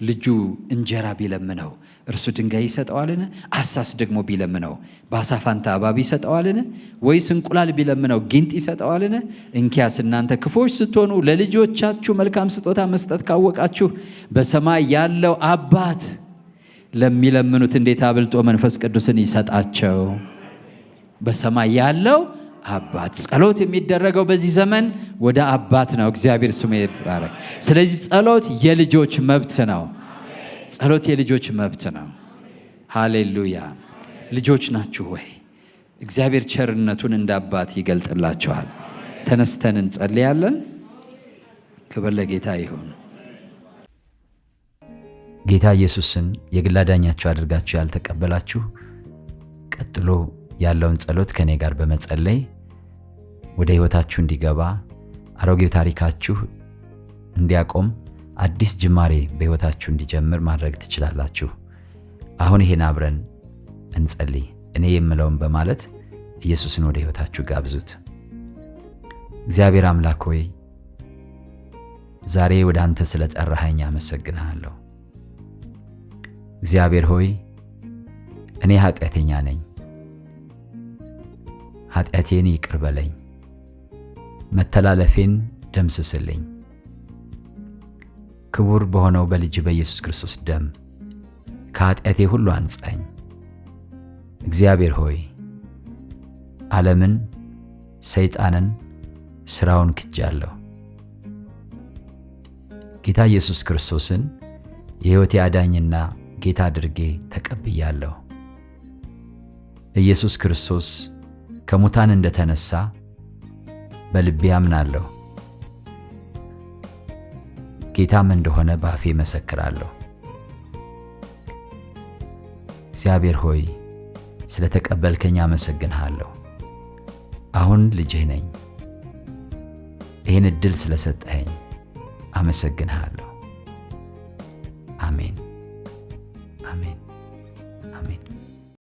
ልጁ እንጀራ ቢለምነው እርሱ ድንጋይ ይሰጠዋልን? አሳስ ደግሞ ቢለምነው በአሳ ፋንታ እባብ ይሰጠዋልን? ወይስ እንቁላል ቢለምነው ጊንጥ ይሰጠዋልን? እንኪያስ እናንተ ክፉዎች ስትሆኑ ለልጆቻችሁ መልካም ስጦታ መስጠት ካወቃችሁ በሰማይ ያለው አባት ለሚለምኑት እንዴት አብልጦ መንፈስ ቅዱስን ይሰጣቸው። በሰማይ ያለው አባት። ጸሎት የሚደረገው በዚህ ዘመን ወደ አባት ነው። እግዚአብሔር ስሙ ይባረክ። ስለዚህ ጸሎት የልጆች መብት ነው። ጸሎት የልጆች መብት ነው። ሃሌሉያ። ልጆች ናችሁ ወይ? እግዚአብሔር ቸርነቱን እንደ አባት ይገልጥላችኋል። ተነስተን እንጸልያለን። ክብር ለጌታ ይሁን። ጌታ ኢየሱስን የግል አዳኛችሁ አድርጋችሁ ያልተቀበላችሁ ቀጥሎ ያለውን ጸሎት ከኔ ጋር በመጸለይ ወደ ሕይወታችሁ እንዲገባ አሮጌው ታሪካችሁ እንዲያቆም አዲስ ጅማሬ በሕይወታችሁ እንዲጀምር ማድረግ ትችላላችሁ። አሁን ይሄን አብረን እንጸልይ። እኔ የምለውን በማለት ኢየሱስን ወደ ሕይወታችሁ ጋብዙት። እግዚአብሔር አምላክ ሆይ ዛሬ ወደ አንተ ስለ ጠራኸኝ አመሰግንሃለሁ። እግዚአብሔር ሆይ እኔ ኃጢአተኛ ነኝ። ኃጢአቴን ይቅር በለኝ፣ መተላለፌን ደምስስልኝ። ክቡር በሆነው በልጅ በኢየሱስ ክርስቶስ ደም ከኃጢአቴ ሁሉ አንጻኝ። እግዚአብሔር ሆይ ዓለምን፣ ሰይጣንን፣ ሥራውን ክጃለሁ። ጌታ ኢየሱስ ክርስቶስን የሕይወቴ አዳኝና ጌታ አድርጌ ተቀብያለሁ። ኢየሱስ ክርስቶስ ከሙታን እንደተነሳ በልቤ አምናለሁ። ጌታም እንደሆነ በአፌ መሰክራለሁ። እግዚአብሔር ሆይ ስለ ተቀበልከኝ አመሰግንሃለሁ። አሁን ልጅህ ነኝ። ይህን ዕድል ስለሰጠኸኝ አመሰግንሃለሁ። አሜን፣ አሜን፣ አሜን።